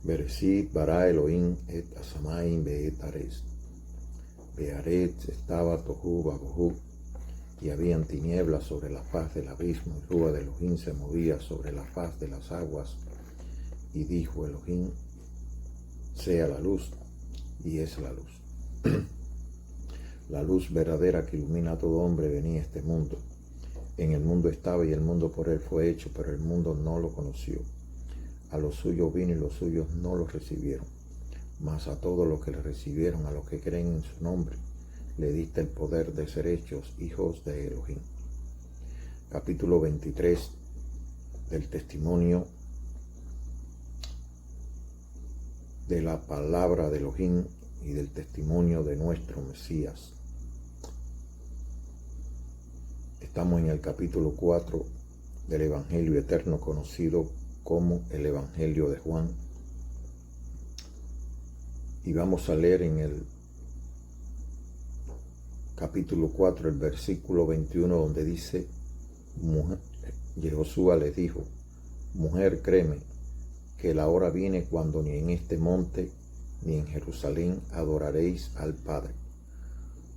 Bereshit bara Elohim et Asamayim be'et Aretz. Be'aretz estaba tohu babohu, y habían tinieblas sobre la faz del abismo, y Rúa de Elohim se movía sobre la faz de las aguas. Y dijo Elohim, sea la luz, y es la luz. La luz verdadera que ilumina a todo hombre venía a este mundo. En el mundo estaba y el mundo por él fue hecho, pero el mundo no lo conoció. A los suyos vino y los suyos no lo recibieron. Mas a todos los que le recibieron, a los que creen en su nombre, le diste el poder de ser hechos hijos de Elohim. Capítulo 23 del testimonio de la palabra de Elohim y del testimonio de nuestro Mesías. Estamos en el capítulo 4 del Evangelio eterno conocido como el Evangelio de Juan. Y vamos a leer en el capítulo 4, el versículo 21, donde dice, Josué le dijo, mujer, créeme, que la hora viene cuando ni en este monte ni en Jerusalén adoraréis al Padre.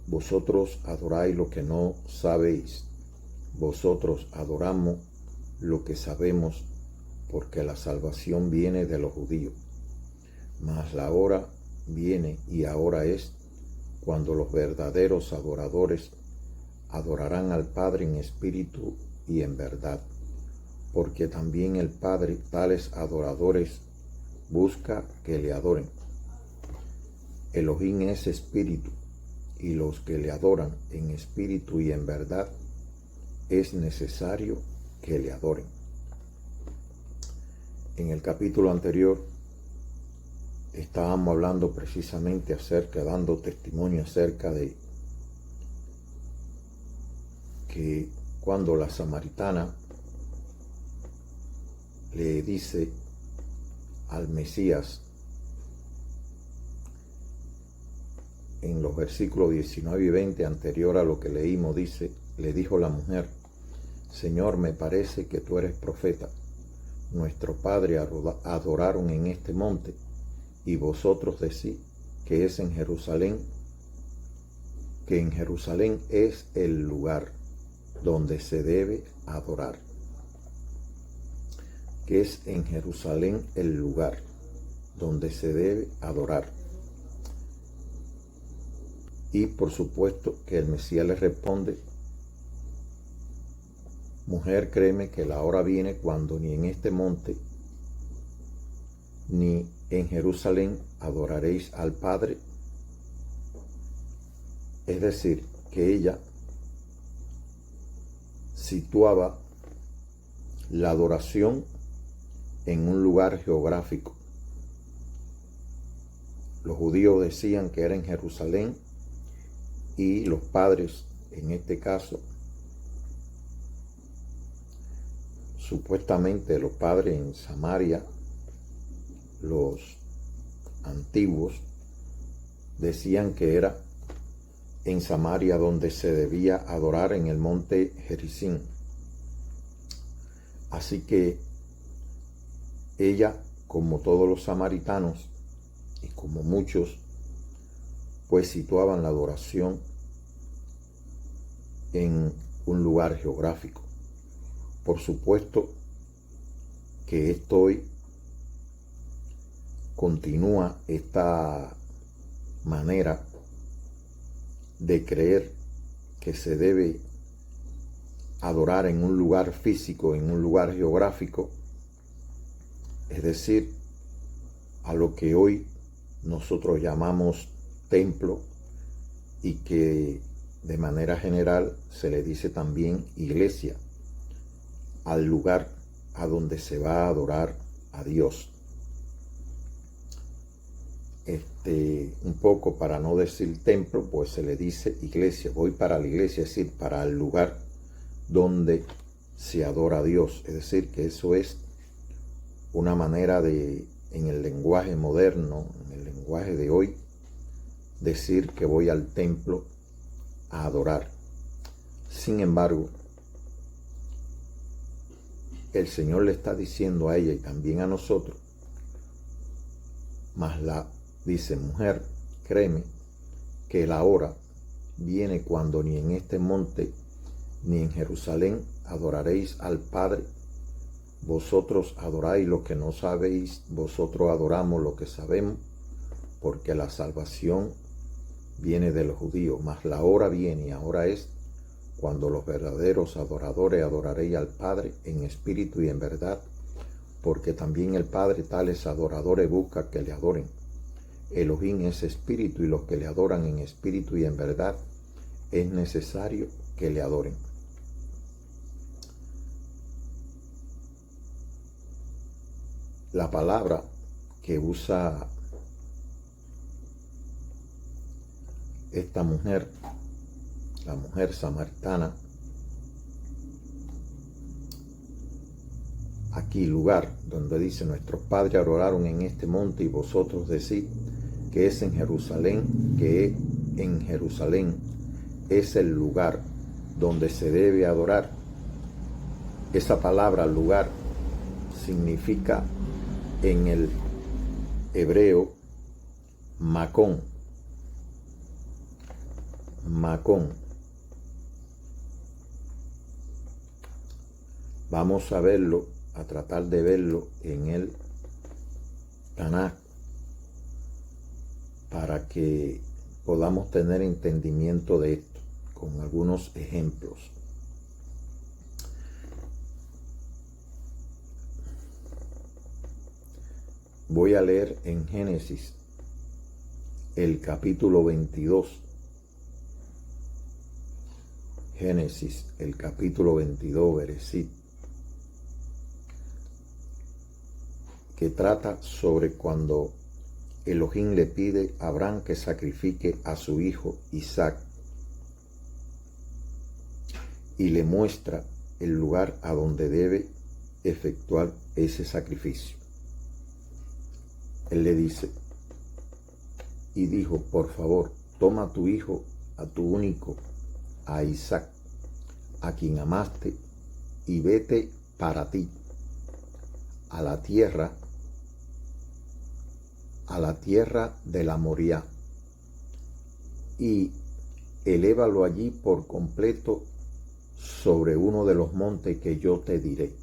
Vosotros adoráis lo que no sabéis. Vosotros adoramos lo que sabemos, porque la salvación viene de los judíos. Mas la hora viene y ahora es cuando los verdaderos adoradores adorarán al Padre en espíritu y en verdad, porque también el Padre tales adoradores busca que le adoren. Elohim es espíritu, y los que le adoran en espíritu y en verdad es necesario que le adoren. En el capítulo anterior estábamos hablando precisamente dando testimonio acerca de que cuando la samaritana le dice al Mesías, en los versículos 19 y 20, anterior a lo que leímos, dice, le dijo la mujer, Señor, me parece que tú eres profeta. Nuestro padre adoraron en este monte, y vosotros decís que es en Jerusalén, que en Jerusalén es el lugar donde se debe adorar. Que es en Jerusalén el lugar donde se debe adorar. Y por supuesto que el Mesías le responde, mujer, créeme que la hora viene cuando ni en este monte ni en Jerusalén adoraréis al Padre. Es decir, que ella situaba la adoración en un lugar geográfico. Los judíos decían que era en Jerusalén y los padres, en este caso, supuestamente los padres en Samaria, los antiguos, decían que era en Samaria donde se debía adorar, en el monte Gerizim. Así que ella, como todos los samaritanos y como muchos, pues situaban la adoración en un lugar geográfico. Por supuesto que esto hoy continúa esta manera de creer que se debe adorar en un lugar físico, en un lugar geográfico, es decir, a lo que hoy nosotros llamamos templo y que de manera general se le dice también iglesia, al lugar a donde se va a adorar a Dios. Un poco para no decir templo, pues se le dice iglesia. Voy para la iglesia, es decir, para el lugar donde se adora a Dios. Es decir, que eso es una manera de, en el lenguaje moderno, en el lenguaje de hoy, decir que voy al templo a adorar. Sin embargo, el Señor le está diciendo a ella y también a nosotros Dice, mujer, créeme que la hora viene cuando ni en este monte ni en Jerusalén adoraréis al Padre. Vosotros adoráis lo que no sabéis, vosotros adoramos lo que sabemos, porque la salvación viene de los judíos. Mas la hora viene, y ahora es, cuando los verdaderos adoradores adoraréis al Padre en espíritu y en verdad, porque también el Padre tales adoradores busca que le adoren. Elohim es espíritu, y los que le adoran en espíritu y en verdad es necesario que le adoren. La palabra que usa esta mujer, la mujer samaritana, aquí lugar donde dice, nuestros padres adoraron en este monte y vosotros decís que es en Jerusalén, que en Jerusalén es el lugar donde se debe adorar. Esa palabra lugar significa en el hebreo Macón. Macón. Vamos a verlo, a tratar de verlo en el Tanaj, para que podamos tener entendimiento de esto con algunos ejemplos. Voy a leer en Génesis el capítulo 22. Génesis, el capítulo 22, Bereshit, que trata sobre cuando Elohim le pide a Abraham que sacrifique a su hijo Isaac y le muestra el lugar a donde debe efectuar ese sacrificio. Él le dice, y dijo, por favor, toma a tu hijo, a tu único, a Isaac, a quien amaste, y vete para ti a la tierra de la Moriah, y elévalo allí por completo sobre uno de los montes que yo te diré.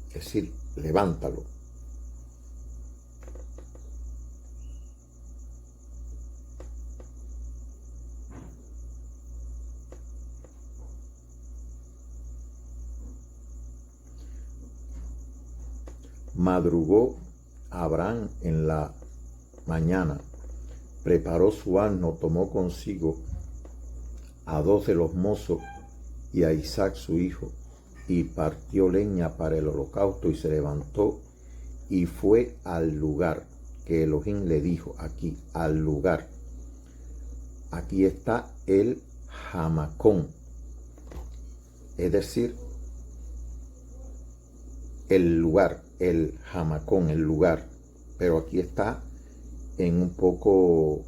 Es decir, levántalo. Madrugó Abraham en la mañana, preparó su asno, tomó consigo a 2 de los mozos y a Isaac su hijo, y partió leña para el holocausto, y se levantó y fue al lugar que Elohim le dijo, aquí, al lugar. Aquí está el Hamacón, es decir, el lugar, el Hamacón, el lugar, pero aquí está en un poco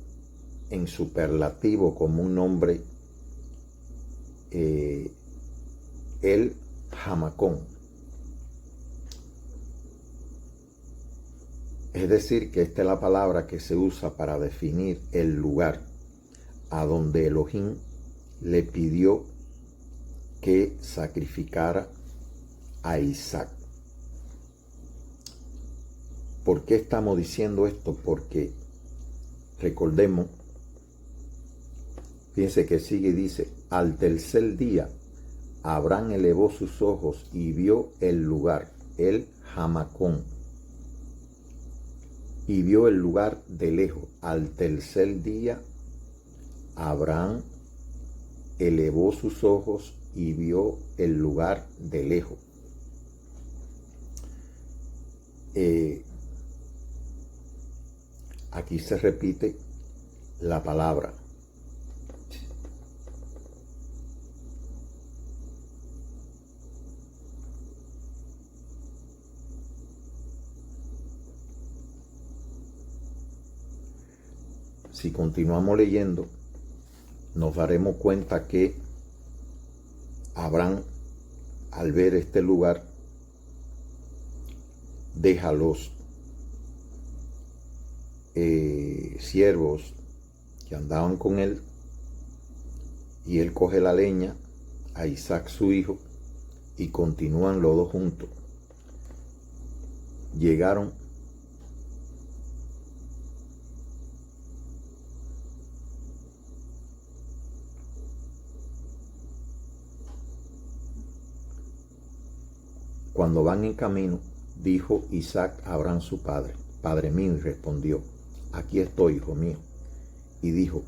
en superlativo como un nombre, el Hamacón. Es decir, que esta es la palabra que se usa para definir el lugar a donde Elohim le pidió que sacrificara a Isaac. ¿Por qué estamos diciendo esto? Porque recordemos, fíjense que sigue y dice, al tercer día Abraham elevó sus ojos y vio el lugar, el Hamacón, y vio el lugar de lejos. Al tercer día Abraham elevó sus ojos y vio el lugar de lejos. Aquí se repite la palabra. Si continuamos leyendo, nos daremos cuenta que Abraham, al ver este lugar, deja siervos que andaban con él, y él coge la leña, a Isaac su hijo, y continúan los dos juntos. Llegaron cuando van en camino, dijo Isaac a Abraham su padre: Padre mío. Y respondió: Aquí estoy, hijo mío. Y dijo: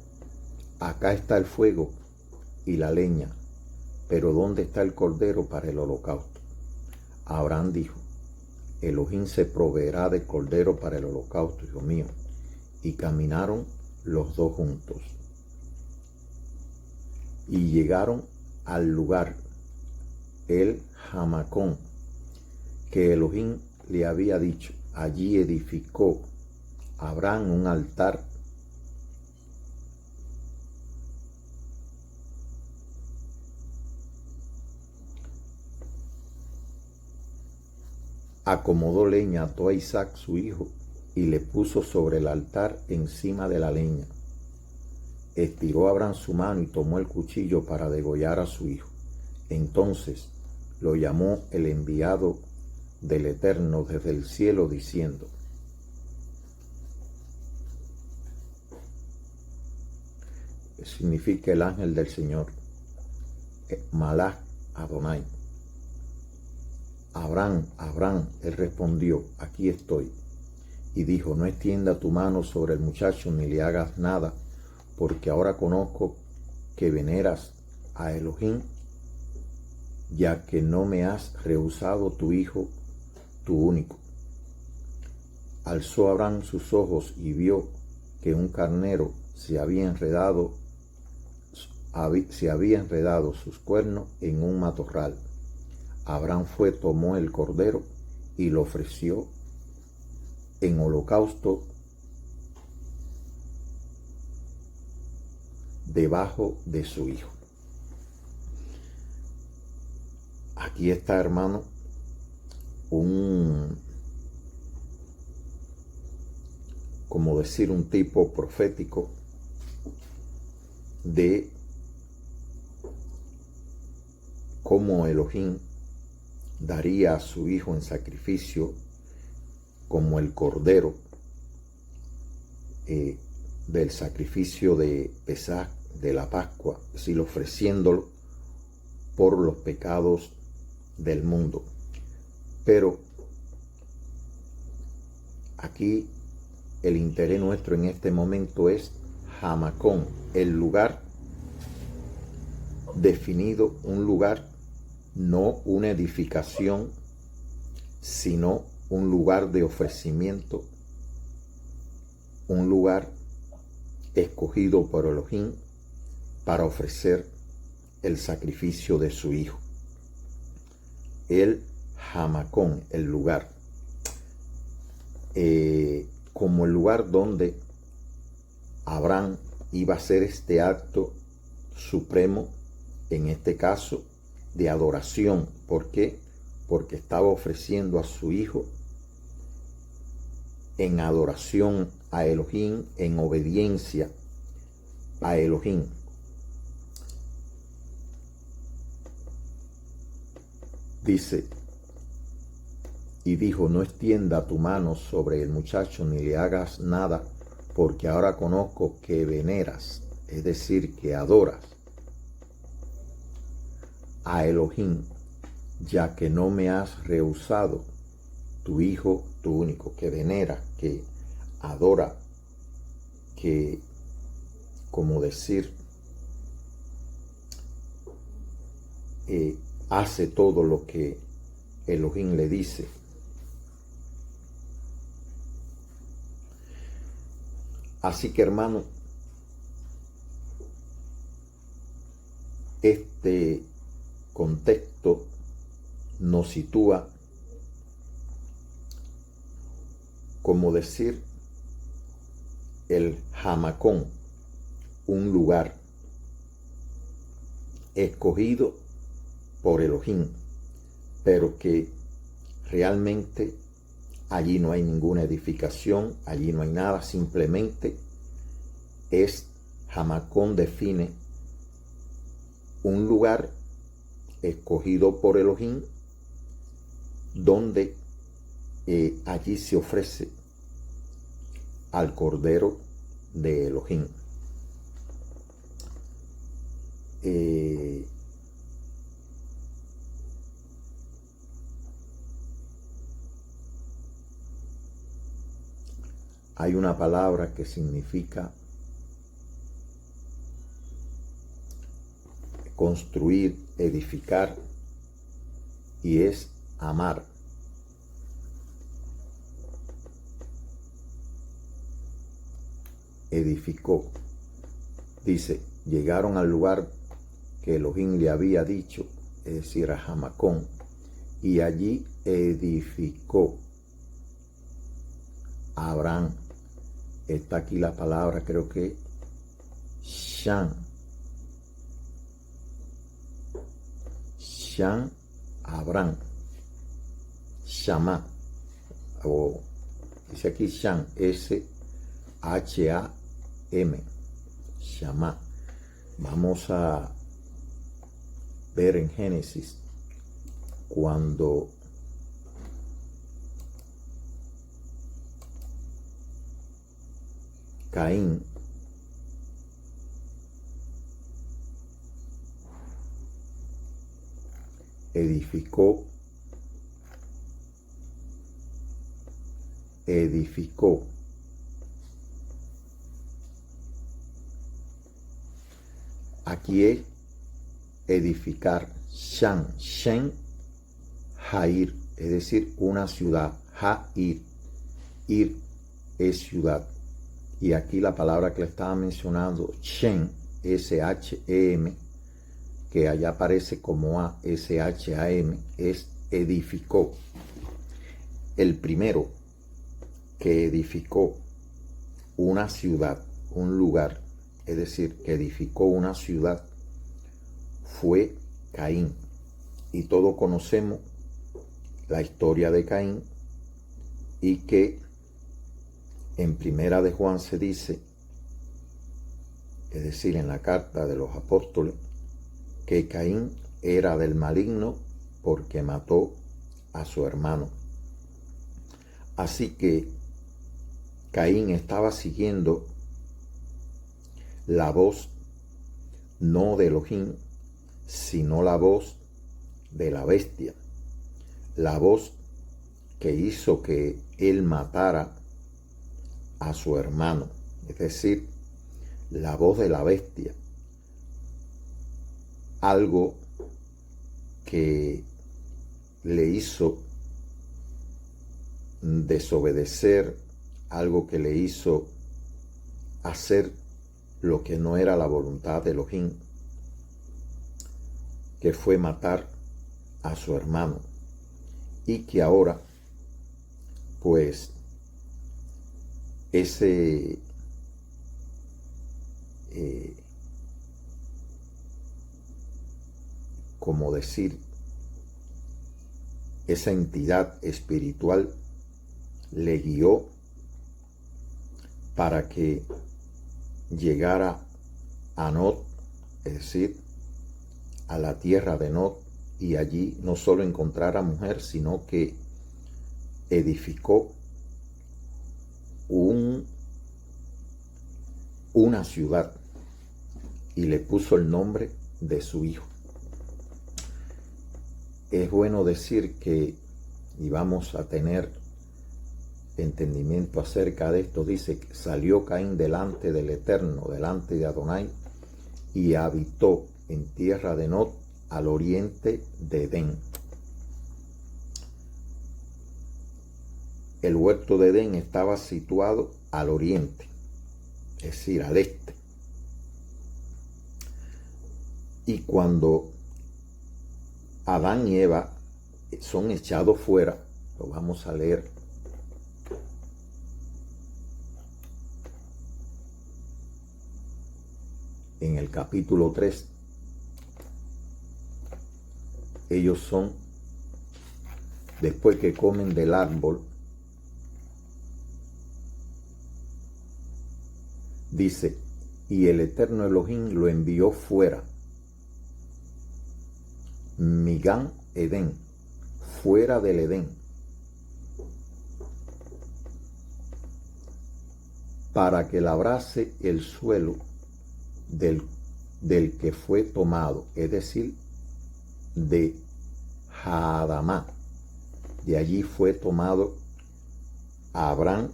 Acá está el fuego y la leña, pero ¿dónde está el cordero para el holocausto? Abraham dijo: Elohim se proveerá de cordero para el holocausto, hijo mío. Y caminaron los dos juntos. Y llegaron al lugar, el Jamacón, que Elohim le había dicho. Allí edificó Abraham un altar acomodó leña, ató a Isaac su hijo y le puso sobre el altar encima de la leña. Estiró Abraham su mano y tomó el cuchillo para degollar a su hijo. Entonces lo llamó el enviado del Eterno desde el cielo, diciendo: significa el ángel del Señor, Malach Adonai. Abraham, Abraham, él respondió: Aquí estoy. Y dijo: No extienda tu mano sobre el muchacho ni le hagas nada, porque ahora conozco que veneras a Elohim, ya que no me has rehusado tu hijo, tu único. Alzó Abraham sus ojos y vio que un carnero se había enredado sus cuernos en un matorral. Abraham fue, tomó el cordero y lo ofreció en holocausto debajo de su hijo. Aquí está, hermano, un tipo profético de cómo Elohim daría a su hijo en sacrificio como el cordero del sacrificio de Pesaj, de la Pascua, es decir, ofreciéndolo por los pecados del mundo. Pero aquí el interés nuestro en este momento es Jamacón, el lugar definido, un lugar, no una edificación, sino un lugar de ofrecimiento, un lugar escogido por Elohim para ofrecer el sacrificio de su hijo. El Jamacón, el lugar, como el lugar donde Abraham iba a hacer este acto supremo, en este caso de adoración. ¿Por qué? Porque estaba ofreciendo a su hijo en adoración a Elohim, en obediencia a Elohim. Dice: y dijo: no extienda tu mano sobre el muchacho ni le hagas nada, porque ahora conozco que veneras, es decir, que adoras a Elohim, ya que no me has rehusado tu hijo, tu único. Que venera, que adora, que, como decir, hace todo lo que Elohim le dice. Así que, hermano, este contexto nos sitúa, como decir, el Jamacón, un lugar escogido por Elohim, pero que realmente allí no hay ninguna edificación, allí no hay nada, simplemente Hamacón define un lugar escogido por Elohim donde allí se ofrece al Cordero de Elohim. Hay una palabra que significa construir, edificar, y es amar. Edificó. Dice, llegaron al lugar que Elohim le había dicho, es decir, a Hamacón, y allí edificó a Abraham. Está aquí la palabra, creo que Shan, Abraham, Shama, o dice aquí Shan, S-H-A-M, Shama. Vamos a ver en Génesis cuando Caín edificó aquí es edificar, Shen, Jair, es decir, una ciudad, Jair, Ir es ciudad. Y aquí la palabra que le estaba mencionando, Shem, S-H-E-M, que allá aparece como A-S-H-A-M, es edificó. El primero que edificó una ciudad, un lugar, es decir, que edificó una ciudad, fue Caín. Y todos conocemos la historia de Caín, y que en Primera de Juan se dice, es decir, en la carta de los apóstoles, que Caín era del maligno porque mató a su hermano. Así que Caín estaba siguiendo la voz no de Elohim, sino la voz de la bestia, la voz que hizo que él matara a su hermano, es decir, la voz de la bestia, algo que le hizo desobedecer, algo que le hizo hacer lo que no era la voluntad de Elohim, que fue matar a su hermano, y que ahora pues ese como decir, esa entidad espiritual le guió para que llegara a Nod, es decir, a la tierra de Nod, y allí no solo encontrara mujer, sino que edificó una ciudad y le puso el nombre de su hijo. Es bueno decir que, y vamos a tener entendimiento acerca de esto, dice que salió Caín delante del Eterno, delante de Adonai, y habitó en tierra de Nod, al oriente de Edén. El huerto de Edén estaba situado al oriente, es decir, al este. Y cuando Adán y Eva son echados fuera, lo vamos a leer en el capítulo 3, ellos son, después que comen del árbol Dice, y el eterno Elohim lo envió fuera, Migán Edén, fuera del Edén, para que labrase el suelo del que fue tomado, es decir, de Haadamá. De allí fue tomado Abraham.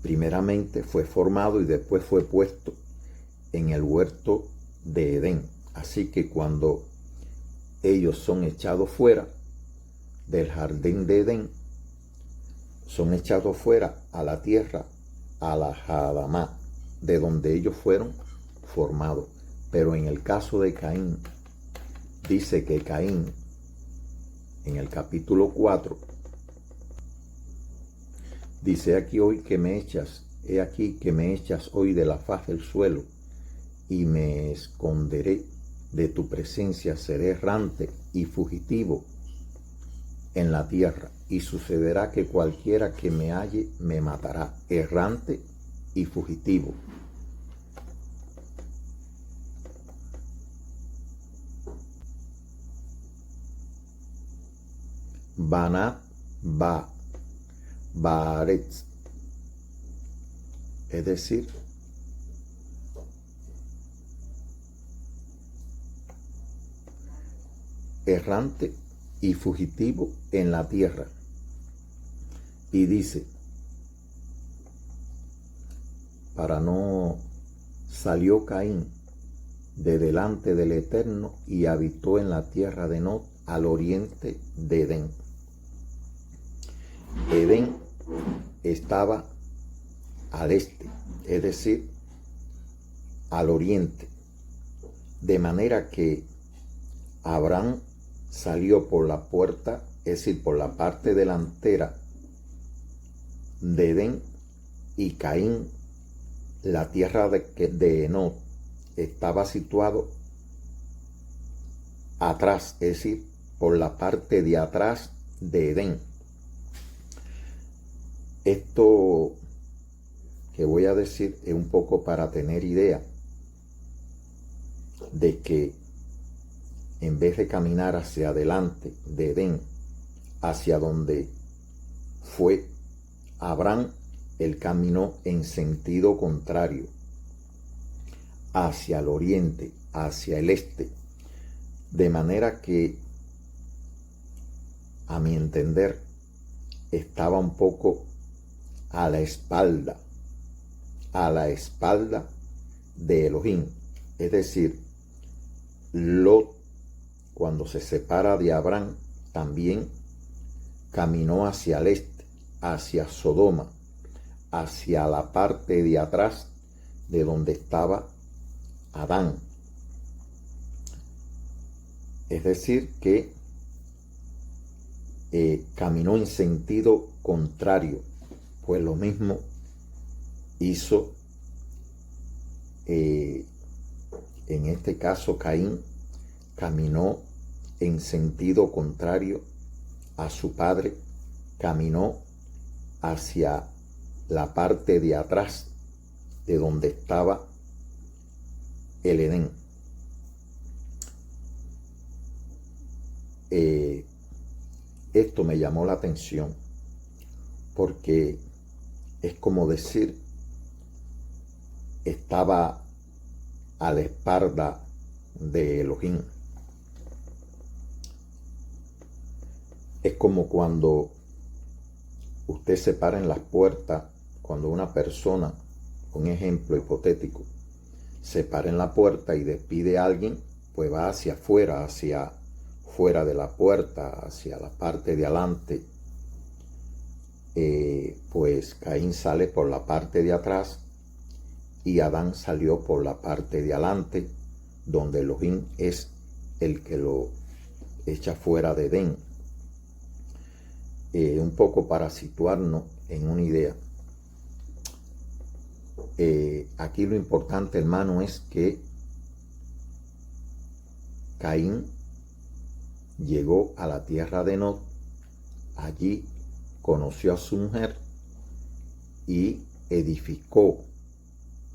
Primeramente fue formado y después fue puesto en el huerto de Edén. Así que cuando ellos son echados fuera del jardín de Edén, son echados fuera a la tierra, a la Haadamá, de donde ellos fueron formados. Pero en el caso de Caín, dice que Caín, en el capítulo 4, dice, he aquí que me echas hoy de la faz del suelo, y me esconderé de tu presencia, seré errante y fugitivo en la tierra, y sucederá que cualquiera que me halle me matará, errante y fugitivo. Banat Baaretz, es decir, errante y fugitivo en la tierra. Y dice, salió Caín de delante del Eterno y habitó en la tierra de Nod, al oriente de Edén. Edén estaba al este, es decir, al oriente, de manera que Abraham salió por la puerta, es decir, por la parte delantera de Edén, y Caín, la tierra de Enod, estaba situado atrás, es decir, por la parte de atrás de Edén. Esto que voy a decir es un poco para tener idea de que en vez de caminar hacia adelante de Edén, hacia donde fue Abraham, él caminó en sentido contrario, hacia el oriente, hacia el este, de manera que, a mi entender, estaba un poco a la espalda de Elohim. Es decir, Lot, cuando se separa de Abraham, también caminó hacia el este, hacia Sodoma, hacia la parte de atrás de donde estaba Adán. Es decir, que caminó en sentido contrario. Pues lo mismo hizo en este caso Caín, caminó en sentido contrario a su padre, caminó hacia la parte de atrás de donde estaba el Edén. Esto me llamó la atención porque es como decir, estaba a la espalda de Elohim. Es como cuando usted se para en las puertas, cuando una persona, un ejemplo hipotético, se para en la puerta y despide a alguien, pues va hacia afuera, hacia fuera de la puerta, hacia la parte de adelante. Pues Caín sale por la parte de atrás y Adán salió por la parte de adelante, donde Elohim es el que lo echa fuera de Edén. Un poco para situarnos en una idea. Aquí lo importante, hermano, es que Caín llegó a la tierra de Nod, allí conoció a su mujer y edificó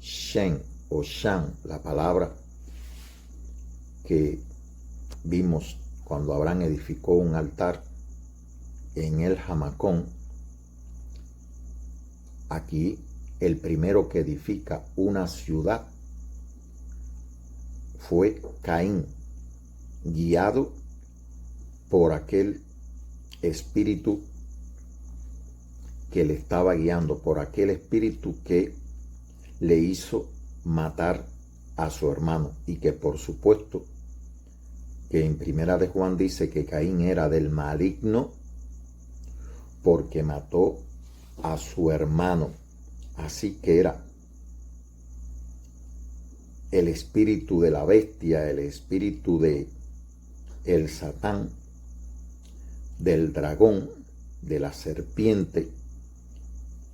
Shen o Shan, la palabra que vimos cuando Abraham edificó un altar en el Jamacón. Aquí el primero que edifica una ciudad fue Caín, guiado por aquel espíritu que le estaba guiando, por aquel espíritu que le hizo matar a su hermano, y que por supuesto que en Primera de Juan dice que Caín era del maligno porque mató a su hermano. Así que era el espíritu de la bestia, el espíritu de el Satán, del dragón, de la serpiente,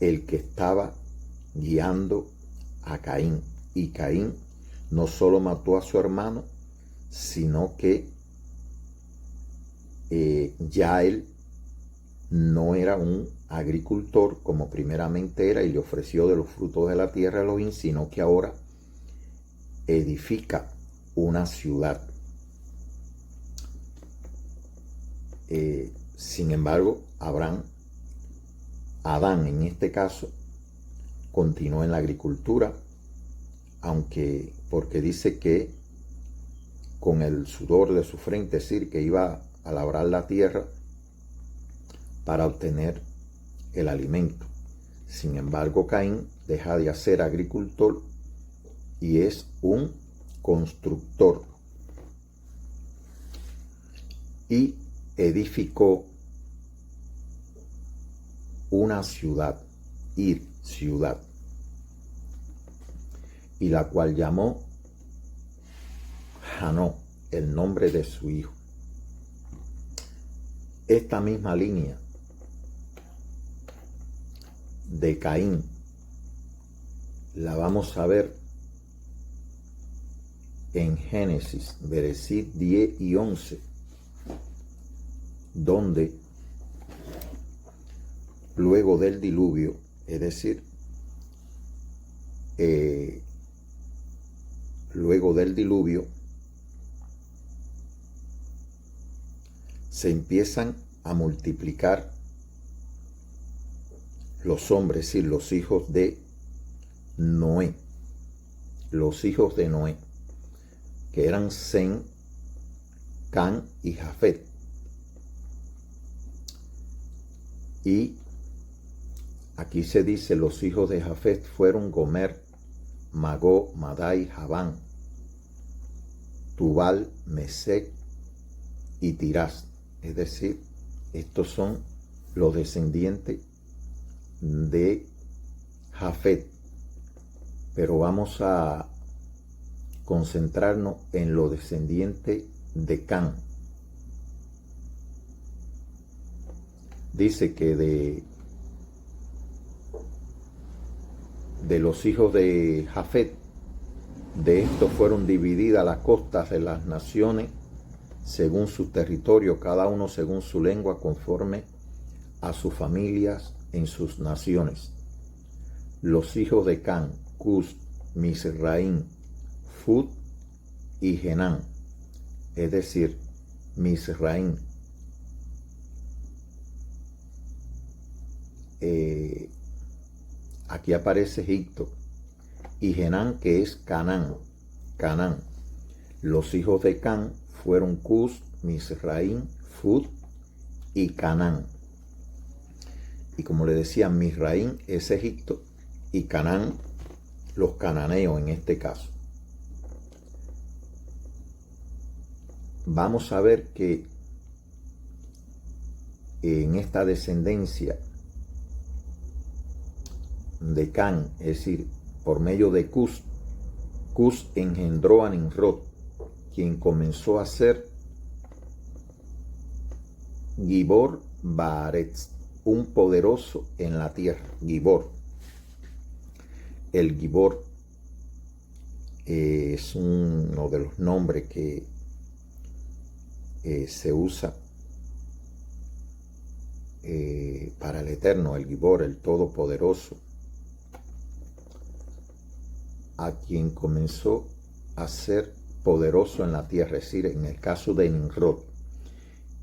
el que estaba guiando a Caín. Y Caín no solo mató a su hermano, sino que ya él no era un agricultor como primeramente era y le ofreció de los frutos de la tierra a Elohim, sino que ahora edifica una ciudad. Sin embargo, Adán en este caso, continuó en la agricultura, aunque porque dice que con el sudor de su frente, es decir, que iba a labrar la tierra para obtener el alimento. Sin embargo, Caín deja de ser agricultor y es un constructor. Y edificó una ciudad, ciudad, y la cual llamó Hanó, el nombre de su hijo. Esta misma línea de Caín la vamos a ver en Génesis, Bereshit 10 y 11, donde luego del diluvio, es decir, luego del diluvio, se empiezan a multiplicar los hombres y los hijos de Noé. Los hijos de Noé, que eran Sem, Can y Jafet. Y aquí se dice, los hijos de Jafet fueron Gomer, Magó, Madai, Javán, Tubal, Mesec y Tirás. Es decir, estos son los descendientes de Jafet. Pero vamos a concentrarnos en los descendientes de Can. Dice que de los hijos de Jafet, de estos fueron divididas las costas de las naciones según su territorio, cada uno según su lengua, conforme a sus familias en sus naciones. Los hijos de Can, Cus, Misraín, Fud y Genán, es decir, Misraín, aquí aparece Egipto, y Genán, que es Canaán. Los hijos de Can fueron Cus, Misraín, Fud y Canaán. Y como le decía, Misraín es Egipto y Canaán, los cananeos en este caso. Vamos a ver que en esta descendencia de Can, es decir, por medio de Cus engendró a Nimrod, quien comenzó a ser Gibor Baaretz, un poderoso en la tierra. Gibor. El Gibor es uno de los nombres que se usa para el Eterno, el Gibor, el Todopoderoso. a quien comenzó a ser poderoso en la tierra, es decir, en el caso de Nimrod,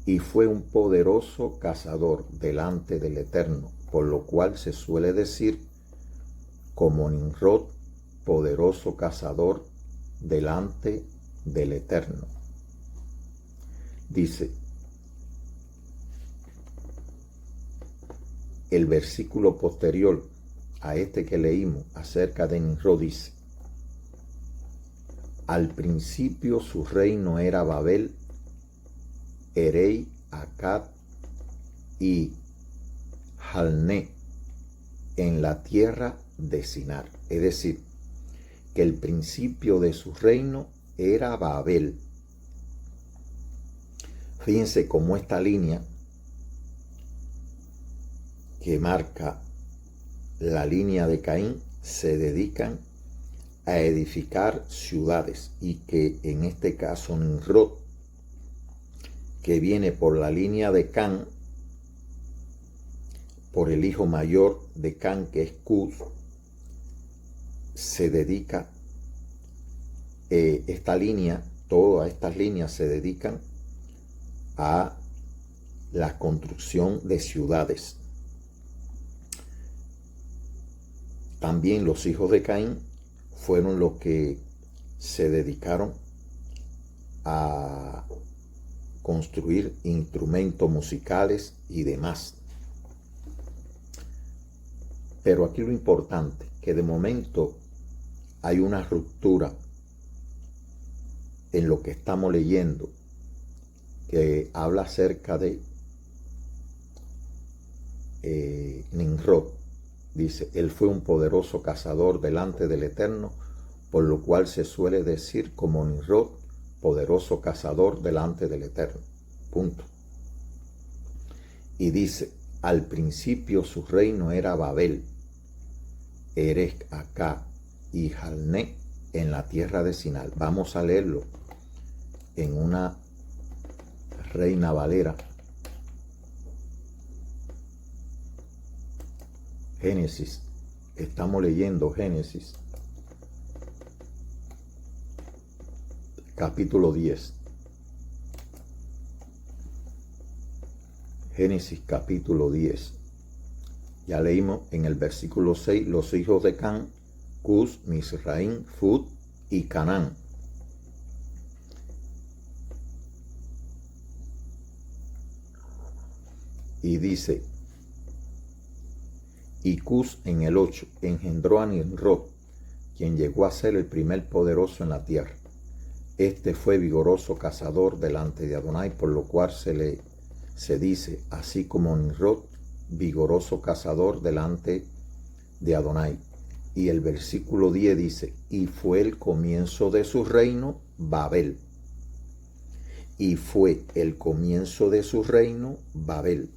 y fue un poderoso cazador delante del Eterno, por lo cual se suele decir como Nimrod, poderoso cazador delante del Eterno. Dice el versículo posterior a este que leímos acerca de Nimrod, dice: al principio su reino era Babel, Erei, Akkad y Jalné, en la tierra de Sinar. Es decir, que el principio de su reino era Babel. Fíjense cómo esta línea que marca la línea de Caín se dedican a edificar ciudades, y que en este caso Nimrod, que viene por la línea de Can, por el hijo mayor de Can, que es Cus, se dedica, esta línea, todas estas líneas se dedican a la construcción de ciudades. También los hijos de Caín fueron los que se dedicaron a construir instrumentos musicales y demás. Pero aquí lo importante, que de momento hay una ruptura en lo que estamos leyendo, que habla acerca de Nimrod. Dice: él fue un poderoso cazador delante del Eterno, por lo cual se suele decir como Nimrod, poderoso cazador delante del Eterno. Punto. Y dice: al principio su reino era Babel, Erech, Akkad y Jalné, en la tierra de Sinar. Vamos a leerlo en una Reina Valera. Génesis, estamos leyendo Génesis, capítulo 10. Génesis capítulo 10. Ya leímos en el versículo 6, los hijos de Can, Cus, Misraim, Fud y Canaán. Y dice: y Cus en el 8 engendró a Nimrod, quien llegó a ser el primer poderoso en la tierra. Este fue vigoroso cazador delante de Adonai, por lo cual se dice, así como Nimrod, vigoroso cazador delante de Adonai. Y el versículo 10 dice: y fue el comienzo de su reino Babel. Y fue el comienzo de su reino Babel.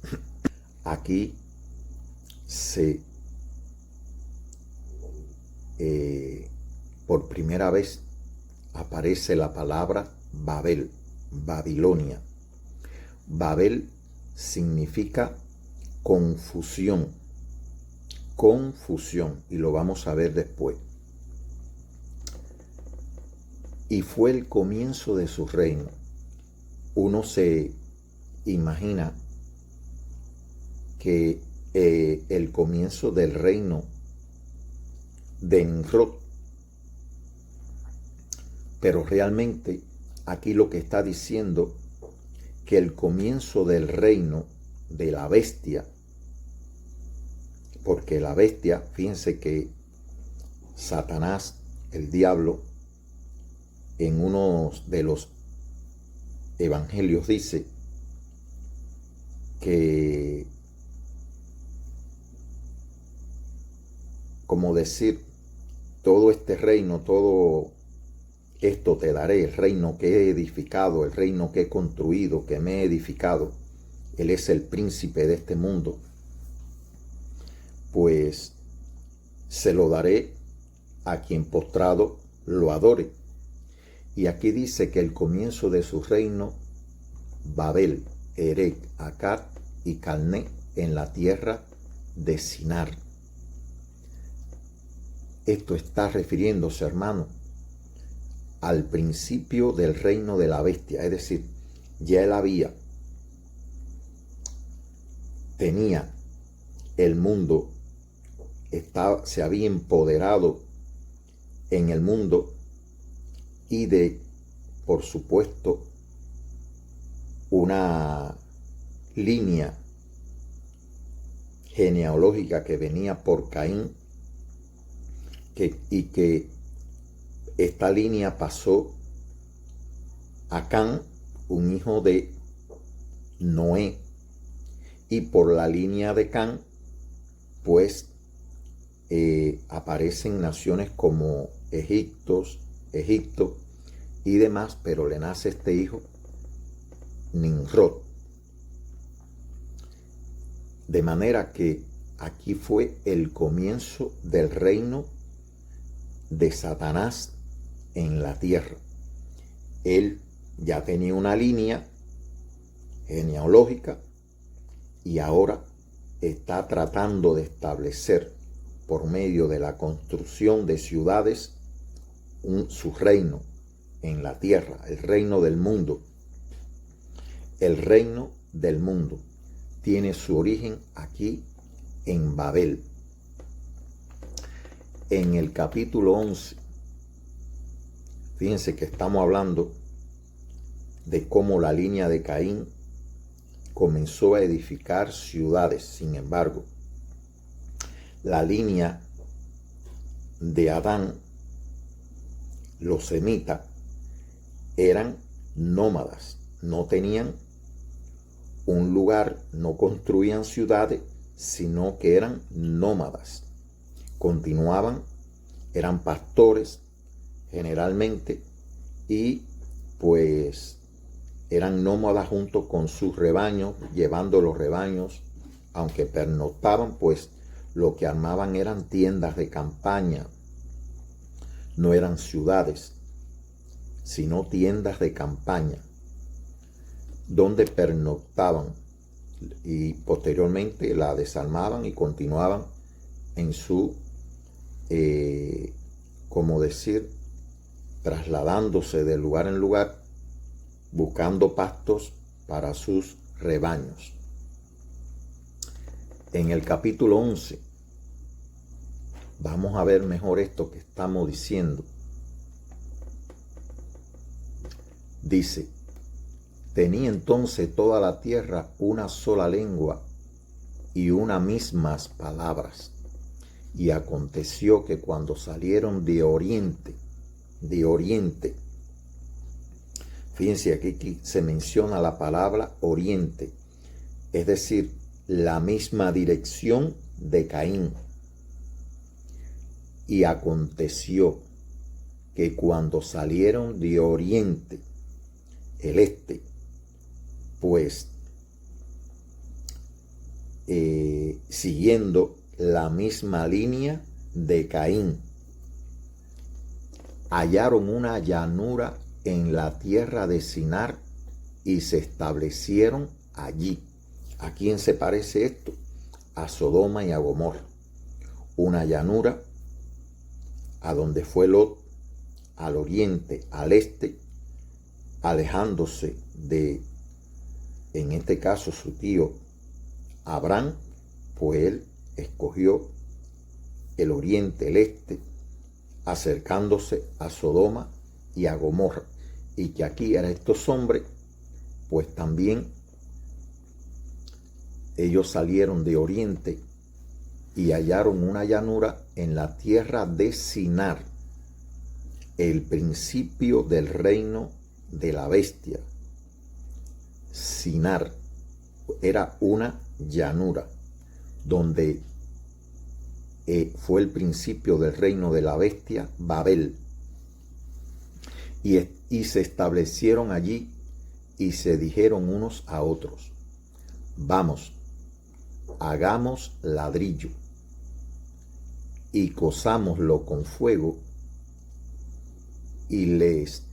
Aquí por primera vez aparece la palabra Babel, Babilonia. Babel significa confusión, y lo vamos a ver después. Y fue el comienzo de su reino. Uno se imagina que el comienzo del reino de Nimrod, pero realmente aquí lo que está diciendo que el comienzo del reino de la bestia, porque la bestia, fíjense que Satanás, el diablo, en uno de los evangelios dice que, como decir, todo este reino, todo esto te daré, el reino que he edificado, el reino que he construido, que me he edificado. Él es el príncipe de este mundo. Pues se lo daré a quien postrado lo adore. Y aquí dice que el comienzo de su reino, Babel, Erech, Akkad y Calné, en la tierra de Sinar. Esto está refiriéndose, hermano, al principio del reino de la bestia. Es decir, ya él tenía el mundo, se había empoderado en el mundo y por supuesto, una línea genealógica que venía por Caín, y que esta línea pasó a Cam, un hijo de Noé, y por la línea de Cam, pues aparecen naciones como Egipto y demás, pero le nace este hijo, Nimrod. De manera que aquí fue el comienzo del reino de Satanás en la tierra. Él ya tenía una línea genealógica y ahora está tratando de establecer por medio de la construcción de ciudades su reino en la tierra, el reino del mundo. El reino del mundo tiene su origen aquí en Babel. En el capítulo 11, fíjense que estamos hablando de cómo la línea de Caín comenzó a edificar ciudades. Sin embargo, la línea de Adán, los semitas, eran nómadas, no tenían un lugar, no construían ciudades, sino que eran nómadas. Continuaban, eran pastores generalmente, y pues eran nómadas junto con sus rebaños, llevando los rebaños, aunque pernoctaban, pues lo que armaban eran tiendas de campaña. No eran ciudades, sino tiendas de campaña, donde pernoctaban y posteriormente la desarmaban y continuaban en su, como decir, trasladándose de lugar en lugar, buscando pastos para sus rebaños. En el capítulo 11 vamos a ver mejor esto que estamos diciendo. Dice: tenía entonces toda la tierra una sola lengua y unas mismas palabras. Y aconteció que cuando salieron de oriente, fíjense aquí se menciona la palabra oriente, es decir, la misma dirección de Caín. Y aconteció que cuando salieron de oriente, el este, pues siguiendo la misma línea de Caín, hallaron una llanura en la tierra de Sinar y se establecieron allí. ¿A quién se parece esto? A Sodoma y a Gomorra. Una llanura a donde fue Lot, al oriente, al este, alejándose de, en este caso, su tío Abraham, pues él escogió el oriente, el este, acercándose a Sodoma y a Gomorra. Y que aquí eran estos hombres, pues también ellos salieron de oriente y hallaron una llanura en la tierra de Sinar, el principio del reino de la bestia. Sinar era una llanura donde fue el principio del reino de la bestia, Babel. Y se establecieron allí y se dijeron unos a otros: vamos, hagamos ladrillo y cozámoslo con fuego. Y les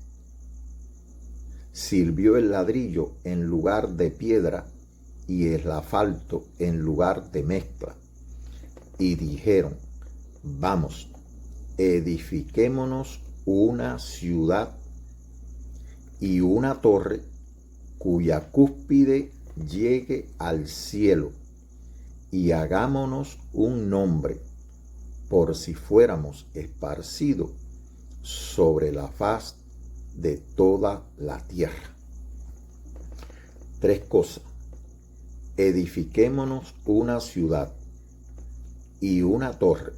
sirvió el ladrillo en lugar de piedra y el asfalto en lugar de mezcla. Y dijeron: vamos, edifiquémonos una ciudad y una torre cuya cúspide llegue al cielo, y hagámonos un nombre, por si fuéramos esparcidos sobre la faz de toda la tierra. 3 cosas. Edifiquémonos una ciudad y una torre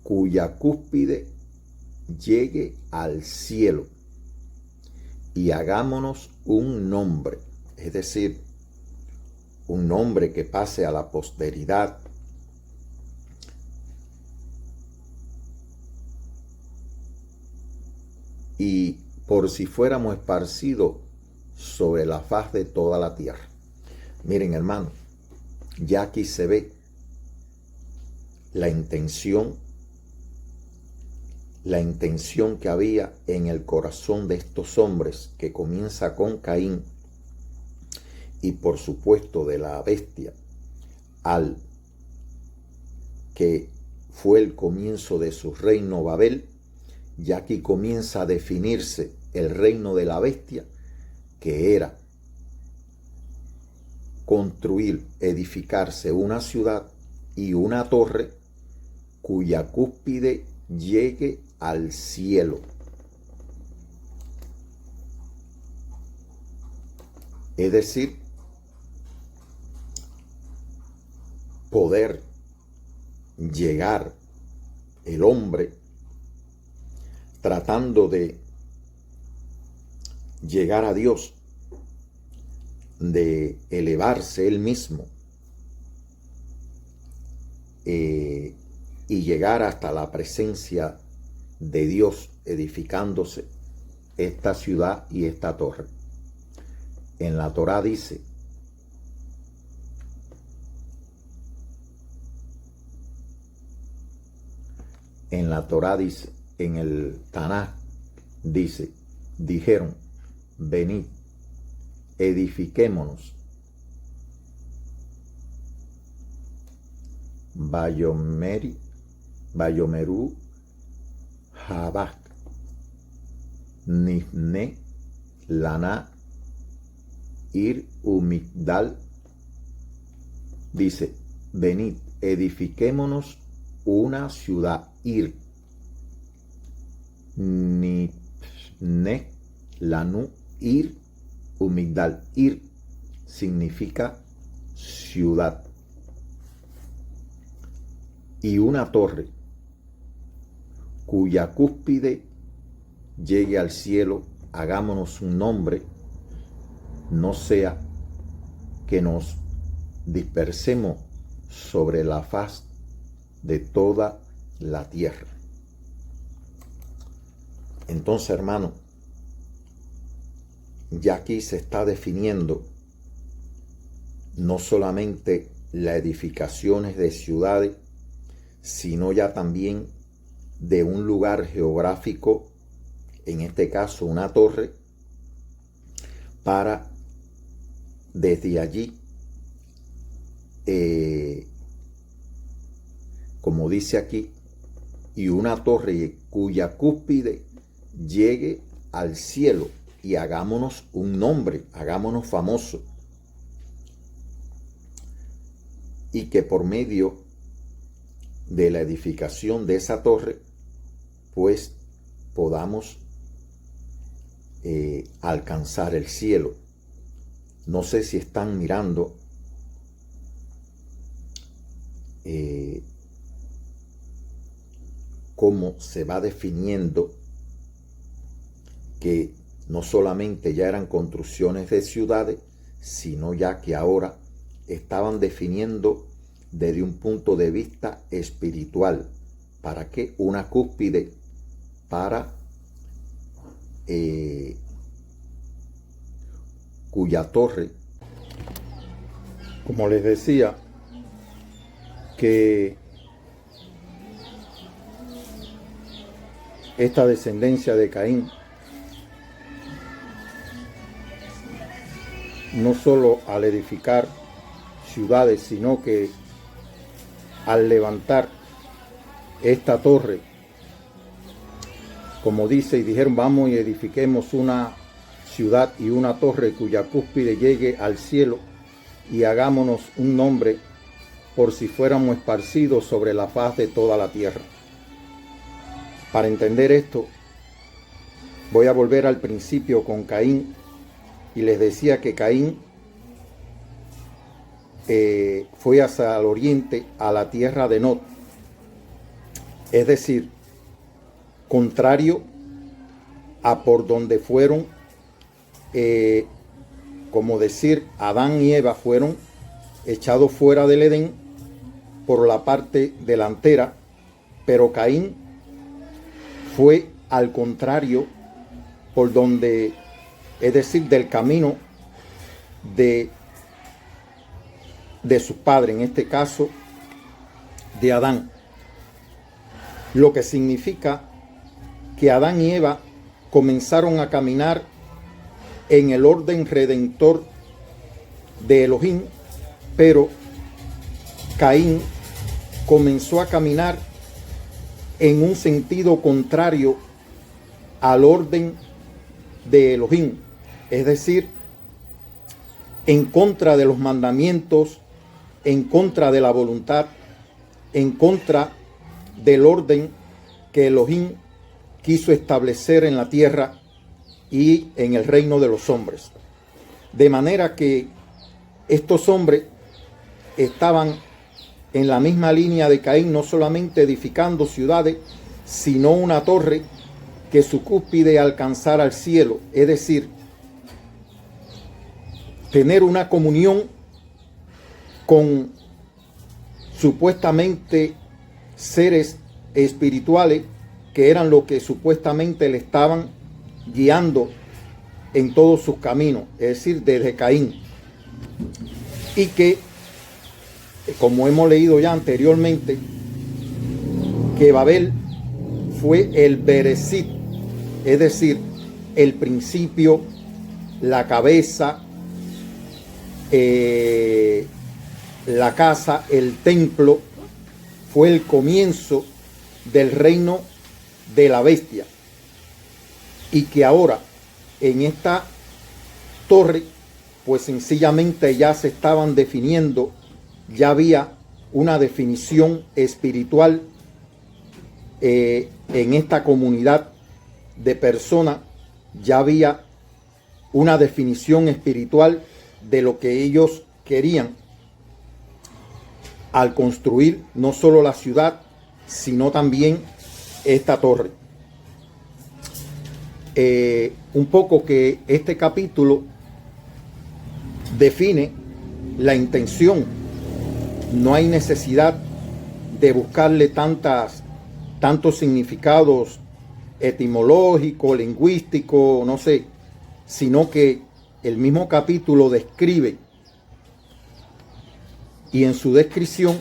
cuya cúspide llegue al cielo, y hagámonos un nombre, es decir, un nombre que pase a la posteridad, y por si fuéramos esparcidos sobre la faz de toda la tierra. Miren, hermano, ya aquí se ve la intención que había en el corazón de estos hombres, que comienza con Caín y por supuesto de la bestia, al que fue el comienzo de su reino Babel. Ya aquí comienza a definirse el reino de la bestia, que era construir, edificarse una ciudad y una torre cuya cúspide llegue al cielo. Es decir, poder llegar el hombre tratando de llegar a Dios, de elevarse él mismo y llegar hasta la presencia de Dios, edificándose esta ciudad y esta torre. En la Torá dice: en el Tanaj dice, dijeron, venid, edifiquémonos. Bayomeru Habak Nifne Lana Ir Umigdal. Dice, venid, edifiquémonos una ciudad. Ir Nifne Lanu Ir Umigdal. Ir significa ciudad. Y una torre cuya cúspide llegue al cielo, hagámonos un nombre, no sea que nos dispersemos sobre la faz de toda la tierra. Entonces, hermano, ya aquí se está definiendo no solamente las edificaciones de ciudades, sino ya también de un lugar geográfico, en este caso una torre, para desde allí, como dice aquí, y una torre cuya cúspide llegue al cielo, y hagámonos un nombre, hagámonos famosos, y que por medio de la edificación de esa torre, pues podamos alcanzar el cielo. No sé si están mirando cómo se va definiendo que no solamente ya eran construcciones de ciudades, sino ya que ahora estaban definiendo desde un punto de vista espiritual. ¿Para qué? Una cúspide para cuya torre, como les decía, que esta descendencia de Caín no solo al edificar ciudades, sino que al levantar esta torre como dice, y dijeron, vamos y edifiquemos una ciudad y una torre cuya cúspide llegue al cielo, y hagámonos un nombre por si fuéramos esparcidos sobre la faz de toda la tierra. Para entender esto, voy a volver al principio con Caín, y les decía que Caín fue hacia el oriente, a la tierra de Nod, es decir, contrario a por donde fueron, como decir, Adán y Eva fueron echados fuera del Edén por la parte delantera, pero Caín fue al contrario, por donde, es decir, del camino de su padre, en este caso de Adán, lo que significa que Adán y Eva comenzaron a caminar en el orden redentor de Elohim, pero Caín comenzó a caminar en un sentido contrario al orden de Elohim, es decir, en contra de los mandamientos, en contra de la voluntad, en contra del orden que Elohim quiso establecer en la tierra y en el reino de los hombres. De manera que estos hombres estaban en la misma línea de Caín, no solamente edificando ciudades, sino una torre que su cúspide alcanzara al cielo, es decir, tener una comunión con supuestamente seres espirituales que eran lo que supuestamente le estaban guiando en todos sus caminos, es decir, desde Caín. Y que, como hemos leído ya anteriormente, que Babel fue el Bereshit, es decir, el principio, la cabeza, la casa, el templo, fue el comienzo del reino de la bestia. Y que ahora en esta torre, pues sencillamente ya se estaban definiendo, ya había una definición espiritual en esta comunidad de personas, ya había una definición espiritual de lo que ellos querían al construir no solo la ciudad, sino también esta torre. Un poco que este capítulo define la intención. No hay necesidad de buscarle tantos significados etimológicos, lingüísticos, no sé, sino que el mismo capítulo describe, y en su descripción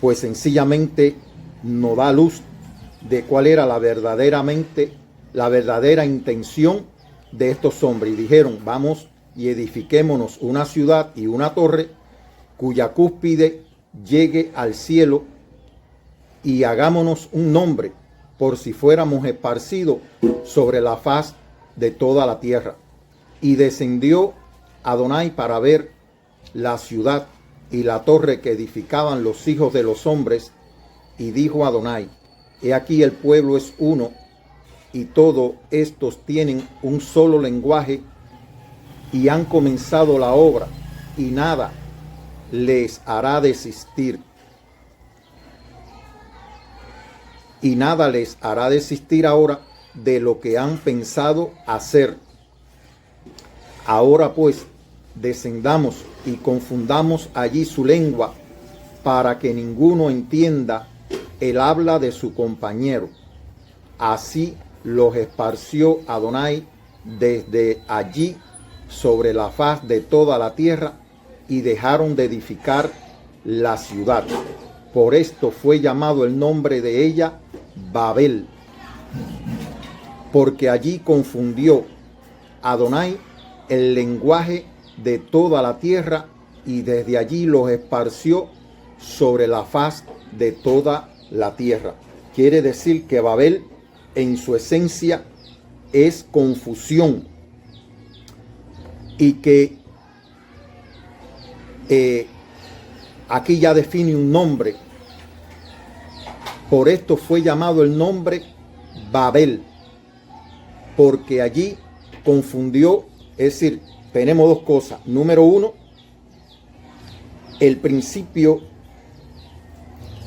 pues sencillamente nos da luz de cuál era la verdadera intención de estos hombres. Y dijeron, vamos y edifiquémonos una ciudad y una torre cuya cúspide llegue al cielo, y hagámonos un nombre por si fuéramos esparcidos sobre la faz de toda la tierra. Y descendió Adonai para ver la ciudad y la torre que edificaban los hijos de los hombres, y dijo Adonai, he aquí el pueblo es uno, y todos estos tienen un solo lenguaje, y han comenzado la obra, y nada les hará desistir. Y nada les hará desistir ahora de lo que han pensado hacer. Ahora pues, descendamos y confundamos allí su lengua, para que ninguno entienda el habla de su compañero. Así los esparció Adonai desde allí sobre la faz de toda la tierra, y dejaron de edificar la ciudad. Por esto fue llamado el nombre de ella Babel, porque allí confundió Adonai el lenguaje de toda la tierra, y desde allí los esparció sobre la faz de toda la tierra. Quiere decir que Babel en su esencia es confusión, y que aquí ya define un nombre. Por esto fue llamado el nombre Babel, porque allí confundió. Es decir, tenemos dos cosas. Número uno, el principio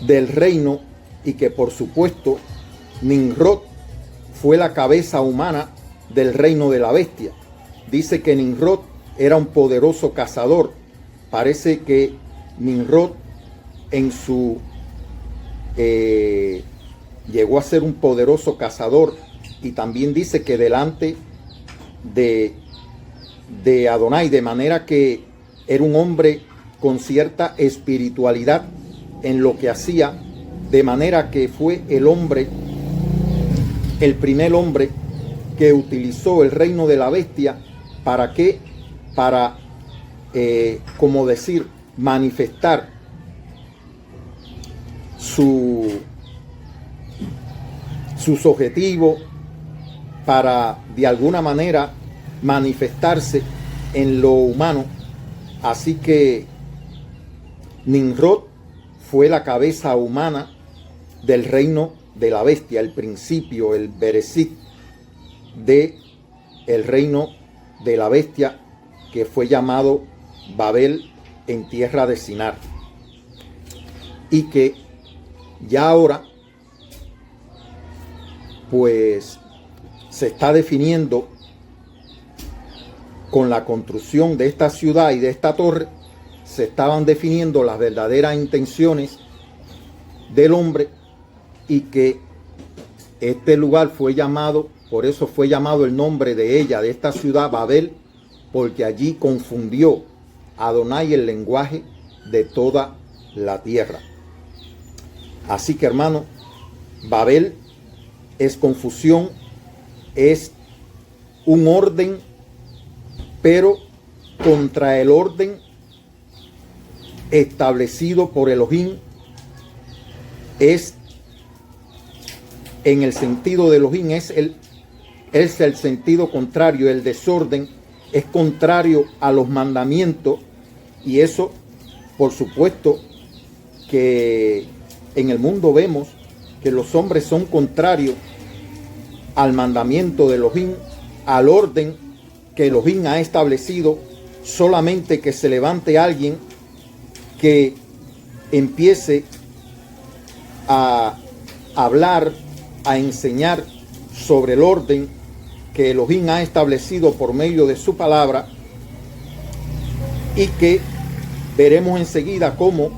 del reino, y que por supuesto Nimrod fue la cabeza humana del reino de la bestia. Dice que Nimrod era un poderoso cazador. Parece que Nimrod en su llegó a ser un poderoso cazador, y también dice que delante de Adonai, de manera que era un hombre con cierta espiritualidad en lo que hacía, de manera que fue el primer hombre que utilizó el reino de la bestia. ¿Para qué? Para, como decir, manifestar sus objetivos, para de alguna manera manifestarse en lo humano. Así que Nimrod fue la cabeza humana del reino de la bestia, el principio, el Bereshit de el reino de la bestia, que fue llamado Babel en tierra de Sinar, y que ya ahora pues se está definiendo con la construcción de esta ciudad y de esta torre. Se estaban definiendo las verdaderas intenciones del hombre, y que este lugar fue llamado, por eso fue llamado el nombre de ella, de esta ciudad, Babel, porque allí confundió Adonai el lenguaje de toda la tierra. Así que, hermano, Babel es confusión, es un orden, pero contra el orden establecido por Elohim. Es en el sentido de Elohim, es el sentido contrario. El desorden es contrario a los mandamientos, y eso, por supuesto, que en el mundo vemos que los hombres son contrarios al mandamiento de Elohim, al orden que Elohim ha establecido. Solamente que se levante alguien que empiece a hablar, a enseñar sobre el orden que Elohim ha establecido por medio de su palabra, y que veremos enseguida cómo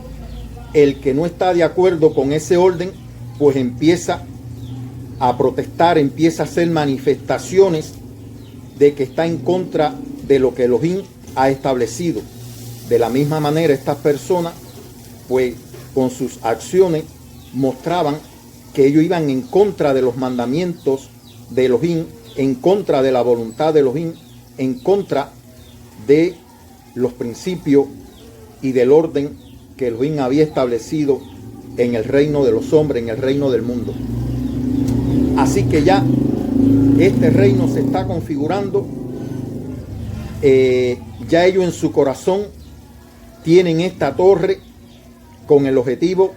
el que no está de acuerdo con ese orden pues empieza a protestar, empieza a hacer manifestaciones de que está en contra de lo que Elohim ha establecido. De la misma manera, estas personas pues con sus acciones mostraban que ellos iban en contra de los mandamientos de Elohim, en contra de la voluntad de Elohim, en contra de los principios y del orden que Elohim había establecido en el reino de los hombres, en el reino del mundo. Así que ya este reino se está configurando. Ya ellos en su corazón tienen esta torre con el objetivo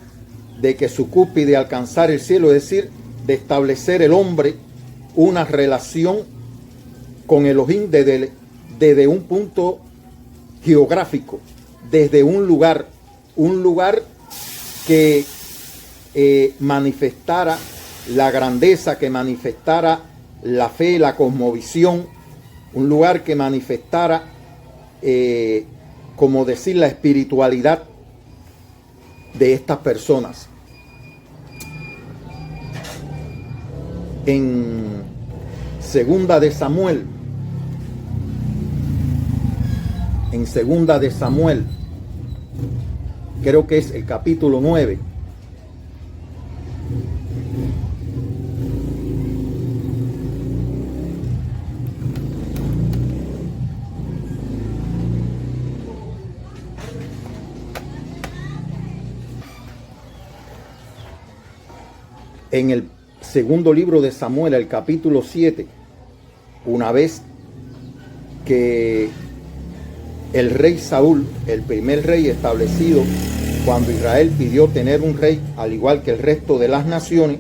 de que su cúspide alcanzar el cielo, es decir, de establecer el hombre una relación con Elohim desde un punto geográfico, desde un lugar que manifestara la grandeza, que manifestara la fe, la cosmovisión, un lugar que manifestara, como decir, la espiritualidad de estas personas. En segunda de Samuel, creo que es el capítulo 9, en el segundo libro de Samuel, el capítulo 7, una vez que el rey Saúl, el primer rey establecido, cuando Israel pidió tener un rey, al igual que el resto de las naciones,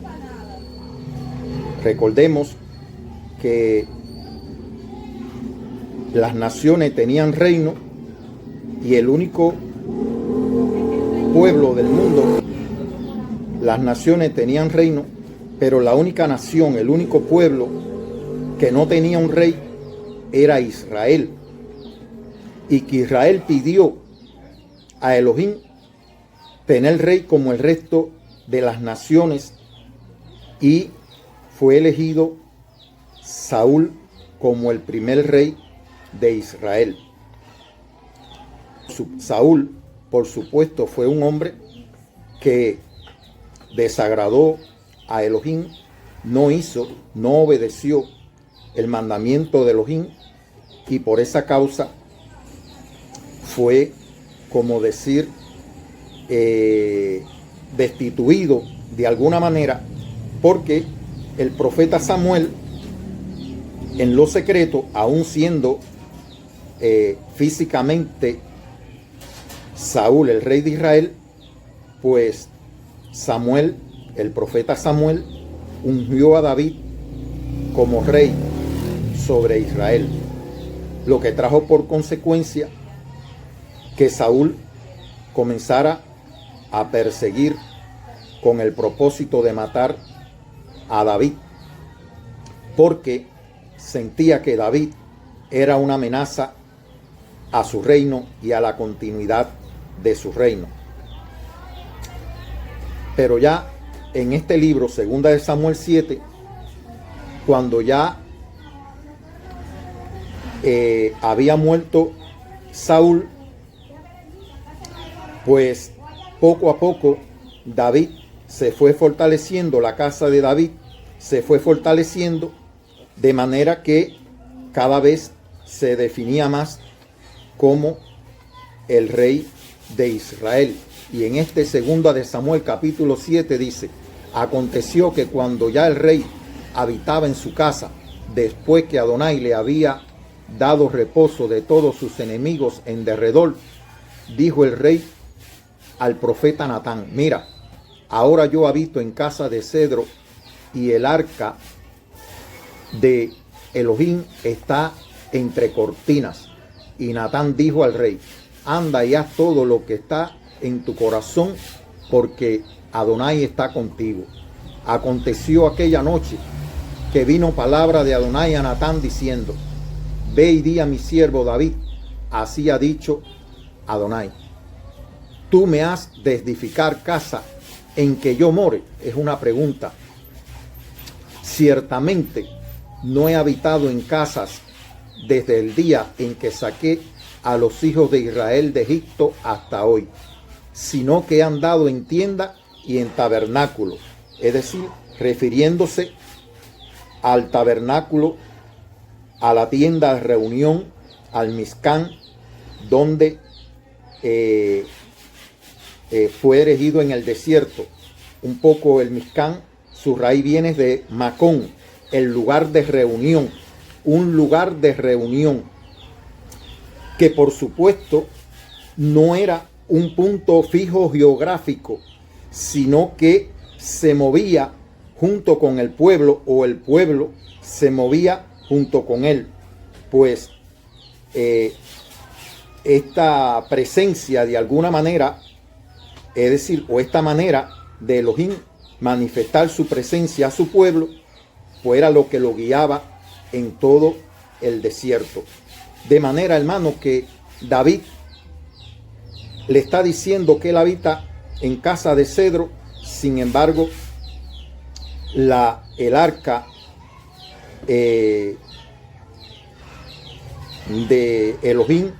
recordemos que las naciones tenían reino y el único pueblo del mundo, las naciones tenían reino, pero la única nación, el único pueblo que no tenía un rey era Israel. Y que Israel pidió a Elohim tener rey como el resto de las naciones, y fue elegido Saúl como el primer rey de Israel. Saúl, por supuesto, fue un hombre que desagradó a Elohim, no obedeció el mandamiento de Elohim, y por esa causa fue, como decir, destituido de alguna manera, porque el profeta Samuel, en lo secreto, aún siendo físicamente Saúl el rey de Israel, pues Samuel, el profeta Samuel, ungió a David como rey sobre Israel, lo que trajo por consecuencia que Saúl comenzara a perseguir con el propósito de matar a David, porque sentía que David era una amenaza a su reino y a la continuidad de su reino. Pero ya en este libro, segunda de Samuel 7, cuando ya había muerto Saúl, pues poco a poco David se fue fortaleciendo, la casa de David se fue fortaleciendo, de manera que cada vez se definía más como el rey de Israel. Y en este segunda de Samuel capítulo 7 dice: aconteció que cuando ya el rey habitaba en su casa, después que Adonai le había dado reposo de todos sus enemigos en derredor, dijo el rey al profeta Natán: mira, ahora yo habito en casa de cedro y el arca de Elohim está entre cortinas. Y Natán dijo al rey: anda y haz todo lo que está en tu corazón, porque Adonai está contigo. Aconteció aquella noche que vino palabra de Adonai a Natán diciendo: ve y di a mi siervo David, así ha dicho Adonai, tú me has de edificar casa en que yo more. Es una pregunta. Ciertamente no he habitado en casas desde el día en que saqué a los hijos de Israel de Egipto hasta hoy, sino que he andado en tienda y en tabernáculo. Es decir, refiriéndose al tabernáculo, a la tienda de reunión, al Mizcán, donde fue erigido en el desierto. Un poco el Mizcán, su raíz viene de Macón, el lugar de reunión, un lugar de reunión que por supuesto no era un punto fijo geográfico, sino que se movía junto con el pueblo, o el pueblo se movía junto con él. Pues esta presencia de alguna manera, es decir, o esta manera de Elohim manifestar su presencia a su pueblo, pues era lo que lo guiaba en todo el desierto. De manera, hermano, que David le está diciendo que él habita en casa de cedro. Sin embargo, el arca de Elohim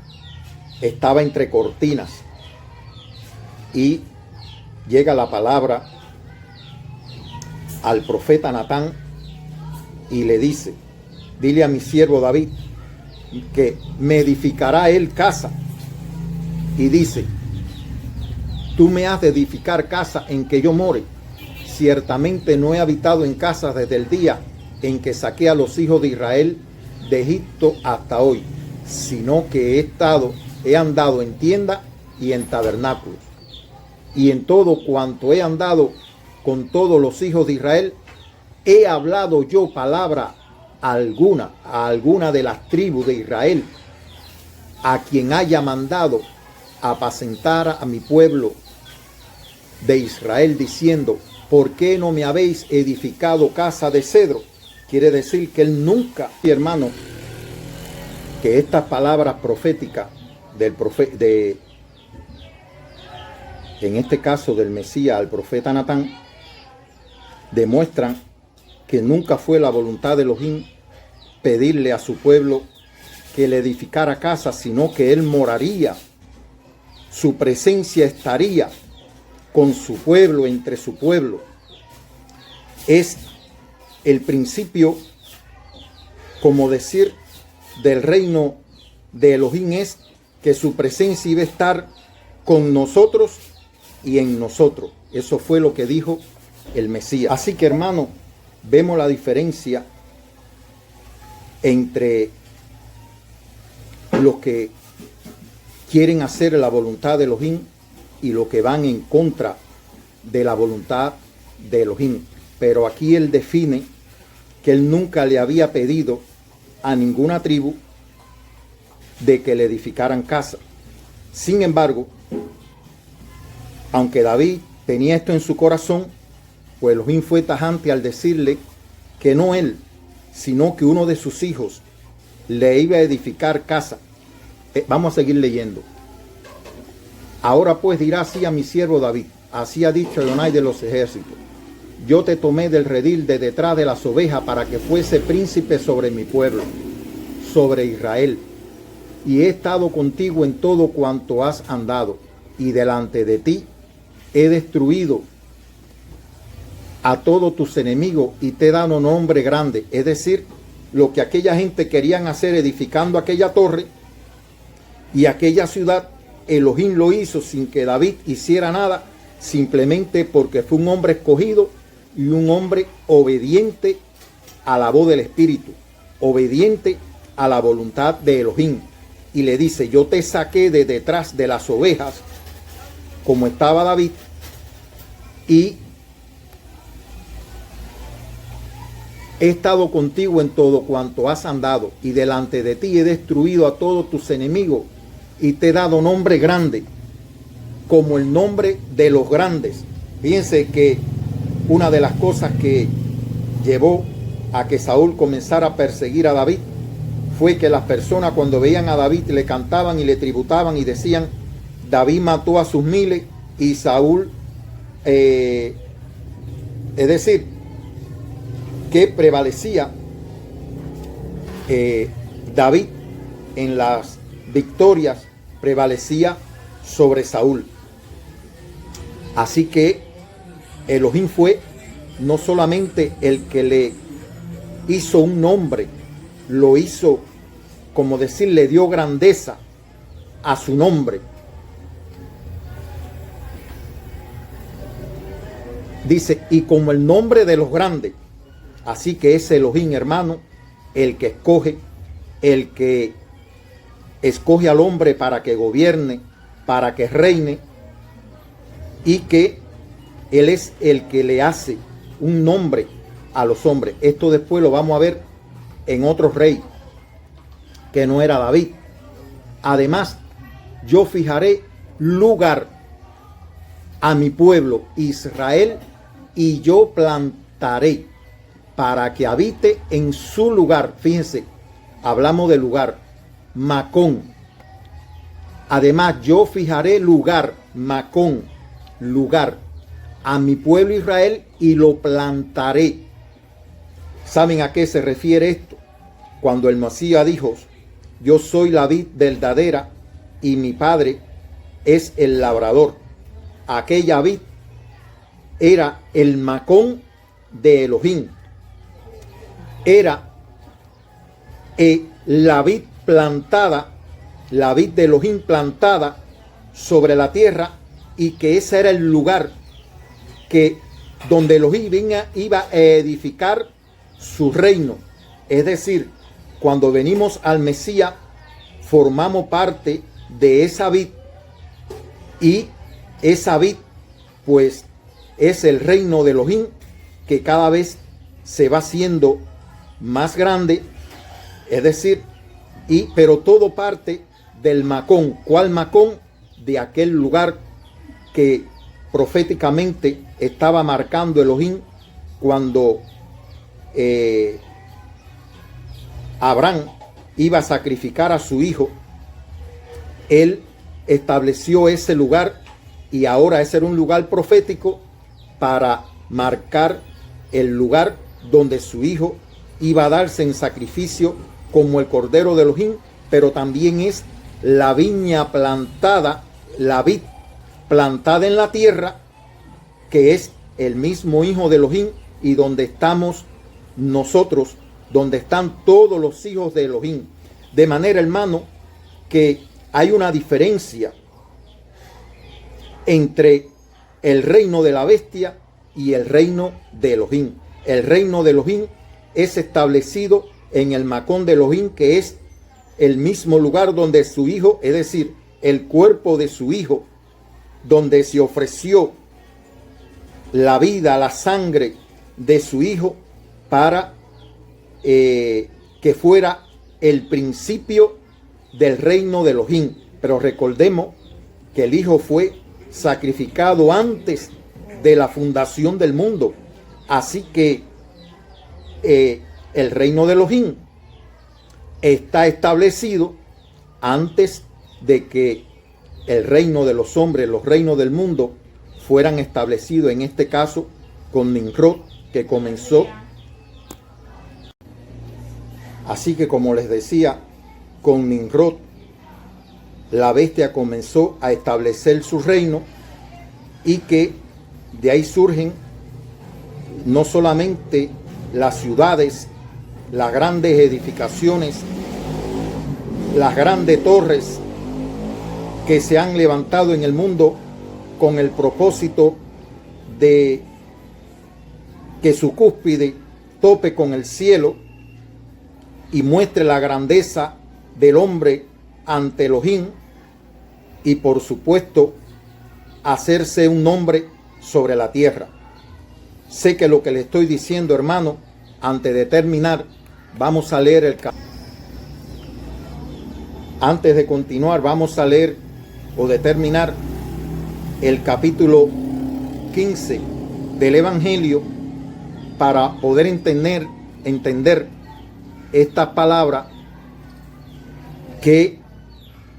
estaba entre cortinas, y llega la palabra al profeta Natán y le dice: dile a mi siervo David que me edificará él casa. Y dice: tú me has de edificar casa en que yo more. ciertamente no he habitado en casas desde el día en que saqué a los hijos de Israel de Egipto hasta hoy, sino que he andado en tienda y en tabernáculos. Y en todo cuanto he andado con todos los hijos de Israel, he hablado yo palabra alguna a alguna de las tribus de Israel, a quien haya mandado apacentar a mi pueblo de Israel, diciendo: ¿por qué no me habéis edificado casa de cedro? Quiere decir que él nunca, hermano, que estas palabras proféticas del profeta, en este caso del Mesías al profeta Natán, demuestran que nunca fue la voluntad de Elohim pedirle a su pueblo que le edificara casa, sino que él moraría, su presencia estaría con su pueblo, entre su pueblo. Es el principio, como decir, del reino de Elohim, es que su presencia iba a estar con nosotros y en nosotros. Eso fue lo que dijo el Mesías. Así que, hermano, vemos la diferencia entre los que quieren hacer la voluntad de Elohim y los que van en contra de la voluntad de Elohim. Pero aquí él define que él nunca le había pedido a ninguna tribu de que le edificaran casa. Sin embargo, aunque David tenía esto en su corazón, pues Elohim fue tajante al decirle que no él, sino que uno de sus hijos le iba a edificar casa. Vamos a seguir leyendo. Ahora pues dirá así a mi siervo David: así ha dicho Adonai de los ejércitos: yo te tomé del redil de detrás de las ovejas para que fuese príncipe sobre mi pueblo, sobre Israel. Y he estado contigo en todo cuanto has andado, y delante de ti he destruido a todos tus enemigos y te he dado nombre grande. Es decir, lo que aquella gente querían hacer edificando aquella torre y aquella ciudad, Elohim lo hizo sin que David hiciera nada, simplemente porque fue un hombre escogido y un hombre obediente a la voz del Espíritu, obediente a la voluntad de Elohim. Y le dice: yo te saqué de detrás de las ovejas, como estaba David, y he estado contigo en todo cuanto has andado, y delante de ti he destruido a todos tus enemigos, y te he dado nombre grande, como el nombre de los grandes. Fíjense que una de las cosas que llevó a que Saúl comenzara a perseguir a David fue que las personas, cuando veían a David, le cantaban y le tributaban y decían: David mató a sus miles y Saúl, es decir, que prevalecía David en las victorias, prevalecía sobre Saúl. Así que Elohim fue no solamente el que le hizo un nombre, lo hizo, como decir, le dio grandeza a su nombre. Dice: y como el nombre de los grandes. Así que es Elohim, hermano, el que escoge al hombre para que gobierne, para que reine, y que él es el que le hace un nombre a los hombres. Esto después lo vamos a ver en otro rey que no era David. Además, yo fijaré lugar a mi pueblo Israel, y yo plantaré para que habite en su lugar. Fíjense, hablamos de lugar, Macón. Además, yo fijaré lugar, Macón, lugar, a mi pueblo Israel, y lo plantaré. ¿Saben a qué se refiere esto? Cuando el Mesías dijo: yo soy la vid verdadera y mi padre es el labrador. Aquella vid era el Macón de Elohim. Era la vid plantada, la vid de Elohim plantada sobre la tierra, y que ese era el lugar que donde Elohim iba a edificar su reino. Es decir, cuando venimos al Mesías, formamos parte de esa vid, y esa vid pues es el reino de Elohim, que cada vez se va haciendo más grande. Es decir, pero todo parte del Macón. ¿Cuál Macón? De aquel lugar que proféticamente estaba marcando Elohim cuando Abraham iba a sacrificar a su hijo. Él estableció ese lugar, y ahora ese era un lugar profético para marcar el lugar donde su hijo iba a darse en sacrificio como el Cordero de Elohim, pero también es la viña plantada, la vid plantada en la tierra, que es el mismo Hijo de Elohim, y donde estamos nosotros, donde están todos los hijos de Elohim. De manera, hermano, que hay una diferencia entre el reino de la bestia y el reino de Elohim. El reino de Elohim es establecido en el Macón de Elohim, que es el mismo lugar donde su hijo, es decir, el cuerpo de su hijo, donde se ofreció la vida, la sangre de su hijo para que fuera el principio del reino de Elohim. Pero recordemos que el hijo fue sacrificado antes de la fundación del mundo. Así que el reino de Elohim está establecido antes de que el reino de los hombres, los reinos del mundo, fueran establecidos, en este caso con Nimrod, que comenzó. Así que, como les decía, con Nimrod, la bestia comenzó a establecer su reino, y que de ahí surgen no solamente las ciudades, las grandes edificaciones, las grandes torres que se han levantado en el mundo con el propósito de que su cúspide tope con el cielo y muestre la grandeza del hombre ante Elohim, y por supuesto hacerse un nombre sobre la tierra. Sé que lo que le estoy diciendo, hermano, antes de terminar, vamos a leer antes de continuar, vamos a leer o de terminar el capítulo 15 del Evangelio, para poder entender esta palabra que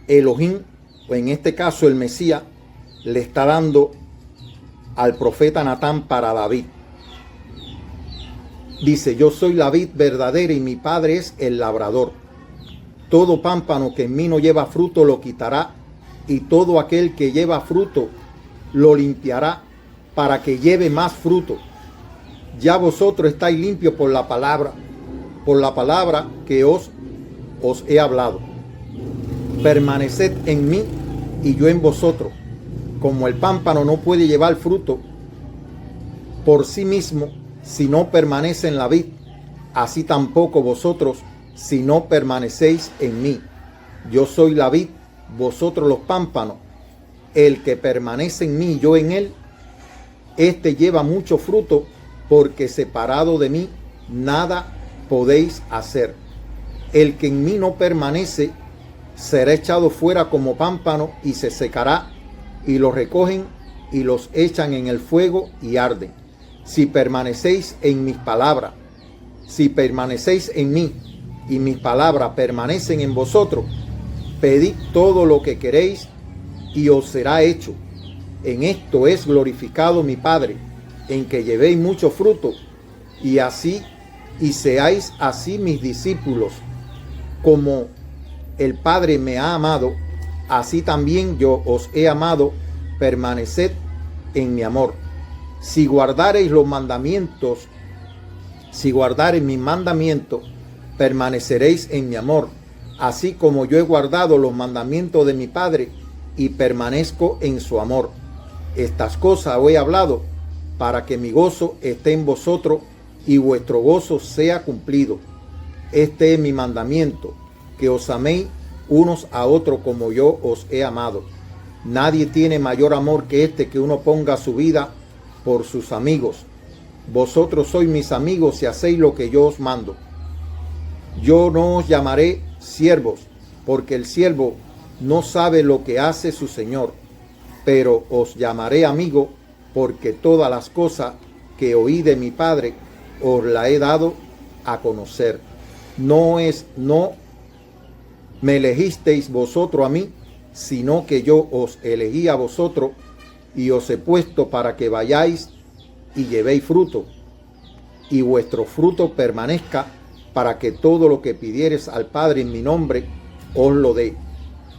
Elohim, o en este caso el Mesías, le está dando al profeta Natán para David. Dice: yo soy la vid verdadera y mi padre es el labrador. Todo pámpano que en mí no lleva fruto lo quitará, y todo aquel que lleva fruto lo limpiará, para que lleve más fruto. Ya vosotros estáis limpios por la palabra que os he hablado. Permaneced en mí y yo en vosotros. Como el pámpano no puede llevar fruto por sí mismo si no permanece en la vid, así tampoco vosotros si no permanecéis en mí. Yo soy la vid, vosotros los pámpanos. El que permanece en mí y yo en él, este lleva mucho fruto, porque separado de mí nada podéis hacer. El que en mí no permanece será echado fuera como pámpano y se secará, y los recogen y los echan en el fuego y arden. Si permanecéis en mis palabras, si permanecéis en mí y mis palabras permanecen en vosotros, pedid todo lo que queréis y os será hecho. En esto es glorificado mi Padre, en que llevéis mucho fruto, y seáis así mis discípulos. Como el Padre me ha amado, así también yo os he amado. Permaneced en mi amor. Si guardareis los mandamientos, si guardareis mis mandamientos, permaneceréis en mi amor, así como yo he guardado los mandamientos de mi Padre y permanezco en su amor. Estas cosas os he hablado para que mi gozo esté en vosotros y vuestro gozo sea cumplido. Este es mi mandamiento, que os améis unos a otros como yo os he amado. Nadie tiene mayor amor que este, que uno ponga su vida por sus amigos. Vosotros sois mis amigos si hacéis lo que yo os mando. Yo no os llamaré siervos, porque el siervo no sabe lo que hace su señor, pero os llamaré amigo, porque todas las cosas que oí de mi Padre os la he dado a conocer. No me elegisteis vosotros a mí, sino que yo os elegí a vosotros y os he puesto para que vayáis y llevéis fruto, y vuestro fruto permanezca, para que todo lo que pidiereis al Padre en mi nombre os lo dé.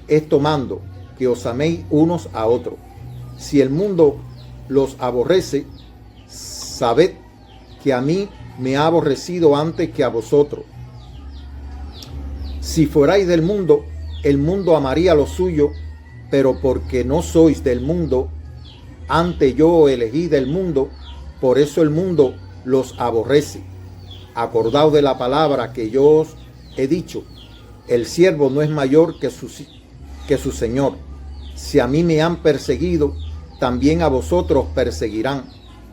Esto mando, que os améis unos a otros. Si el mundo los aborrece, sabed que a mí me ha aborrecido antes que a vosotros. Si fuerais del mundo, el mundo amaría lo suyo, pero porque no sois del mundo, antes yo os elegí del mundo, por eso el mundo los aborrece. Acordaos de la palabra que yo os he dicho: el siervo no es mayor que su señor. Si a mí me han perseguido, también a vosotros perseguirán.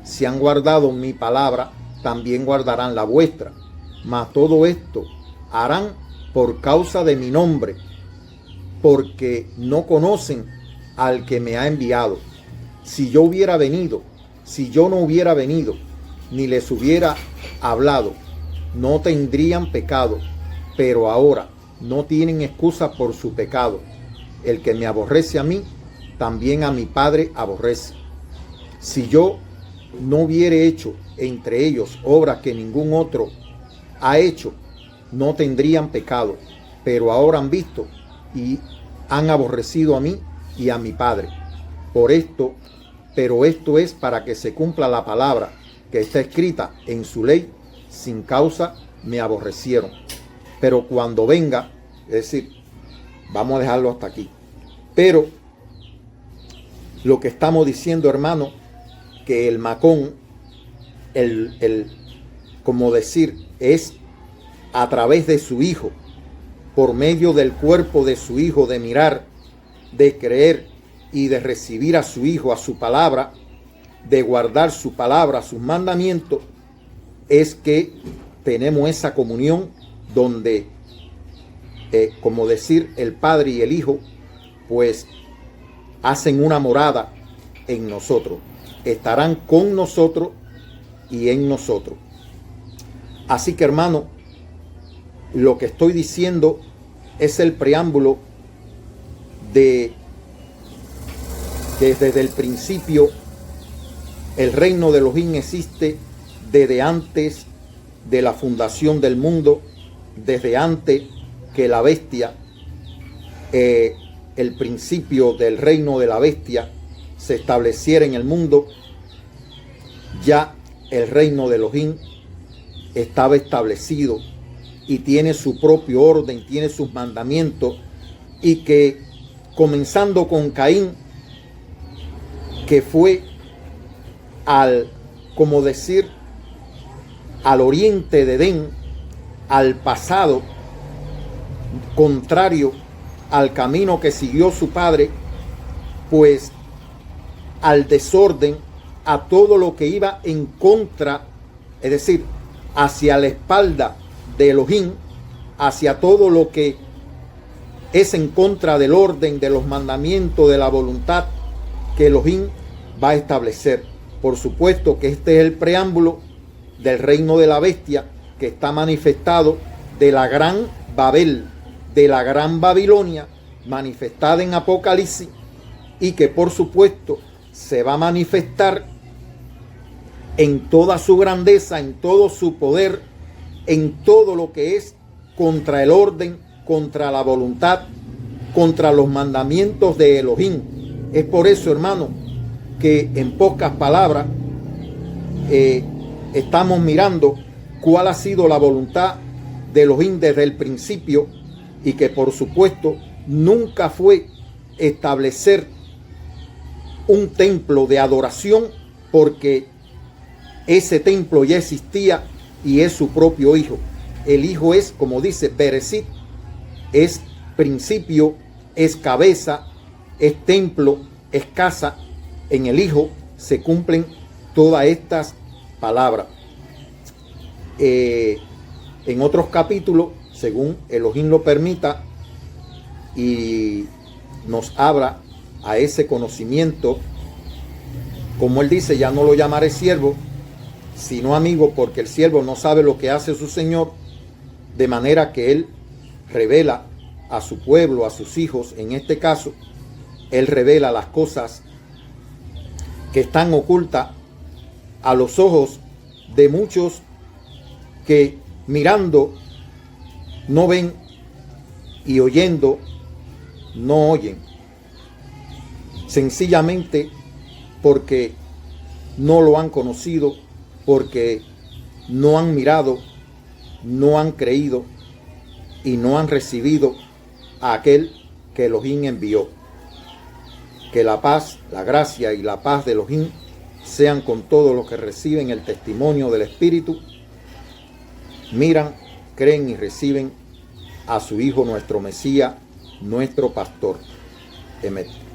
Si han guardado mi palabra, también guardarán la vuestra. Mas todo esto harán por causa de mi nombre, porque no conocen al que me ha enviado. Si yo no hubiera venido, ni les hubiera hablado, no tendrían pecado, pero ahora no tienen excusa por su pecado. El que me aborrece a mí, también a mi Padre aborrece. Si yo no hubiere hecho entre ellos obras que ningún otro ha hecho, no tendrían pecado, pero ahora han visto y han aborrecido a mí y a mi Padre. Pero esto es para que se cumpla la palabra que está escrita en su ley: sin causa me aborrecieron. Pero cuando venga, es decir, vamos a dejarlo hasta aquí. Pero lo que estamos diciendo, hermano, que el Macón, como decir, es a través de su Hijo, por medio del cuerpo de su Hijo, de mirar, de creer y de recibir a su Hijo, a su palabra, de guardar su palabra, sus mandamientos, es que tenemos esa comunión donde, como decir, el Padre y el Hijo, pues hacen una morada en nosotros. Estarán con nosotros y en nosotros. Así que, hermano, lo que estoy diciendo es el preámbulo de que desde el principio el reino de Elohim existe desde antes de la fundación del mundo, desde antes que la bestia, el principio del reino de la bestia se estableciera en el mundo. Ya el reino de Elohim estaba establecido y tiene su propio orden, tiene sus mandamientos, y que comenzando con Caín, que fue como decir, al oriente de Edén, al pasado, contrario al camino que siguió su padre, pues al desorden, a todo lo que iba en contra, es decir, hacia la espalda de Elohim, hacia todo lo que es en contra del orden, de los mandamientos, de la voluntad que Elohim va a establecer. Por supuesto que este es el preámbulo del reino de la bestia, que está manifestado de la gran Babel, de la gran Babilonia, manifestada en Apocalipsis, y que por supuesto se va a manifestar en toda su grandeza, en todo su poder, en todo lo que es contra el orden, contra la voluntad, contra los mandamientos de Elohim. Es por eso, hermano, que en pocas palabras estamos mirando cuál ha sido la voluntad de Elohim desde el principio, y que por supuesto nunca fue establecer un templo de adoración, porque ese templo ya existía y es su propio Hijo. El Hijo es, como dice Bereshit, es principio, es cabeza, es templo, es casa. En el Hijo se cumplen todas estas palabras. En otros capítulos, según Elohim lo permita y nos abra a ese conocimiento, como él dice, ya no lo llamaré siervo, sino amigo, porque el siervo no sabe lo que hace su Señor, de manera que él revela a su pueblo, a sus hijos, en este caso, él revela las cosas que están ocultas a los ojos de muchos que mirando no ven y oyendo no oyen, sencillamente porque no lo han conocido, porque no han mirado, no han creído y no han recibido a aquel que Elohim envió. Que la paz, la gracia y la paz de Elohim sean con todos los que reciben el testimonio del Espíritu, miran, creen y reciben a su Hijo, nuestro Mesías, nuestro Pastor. Emet.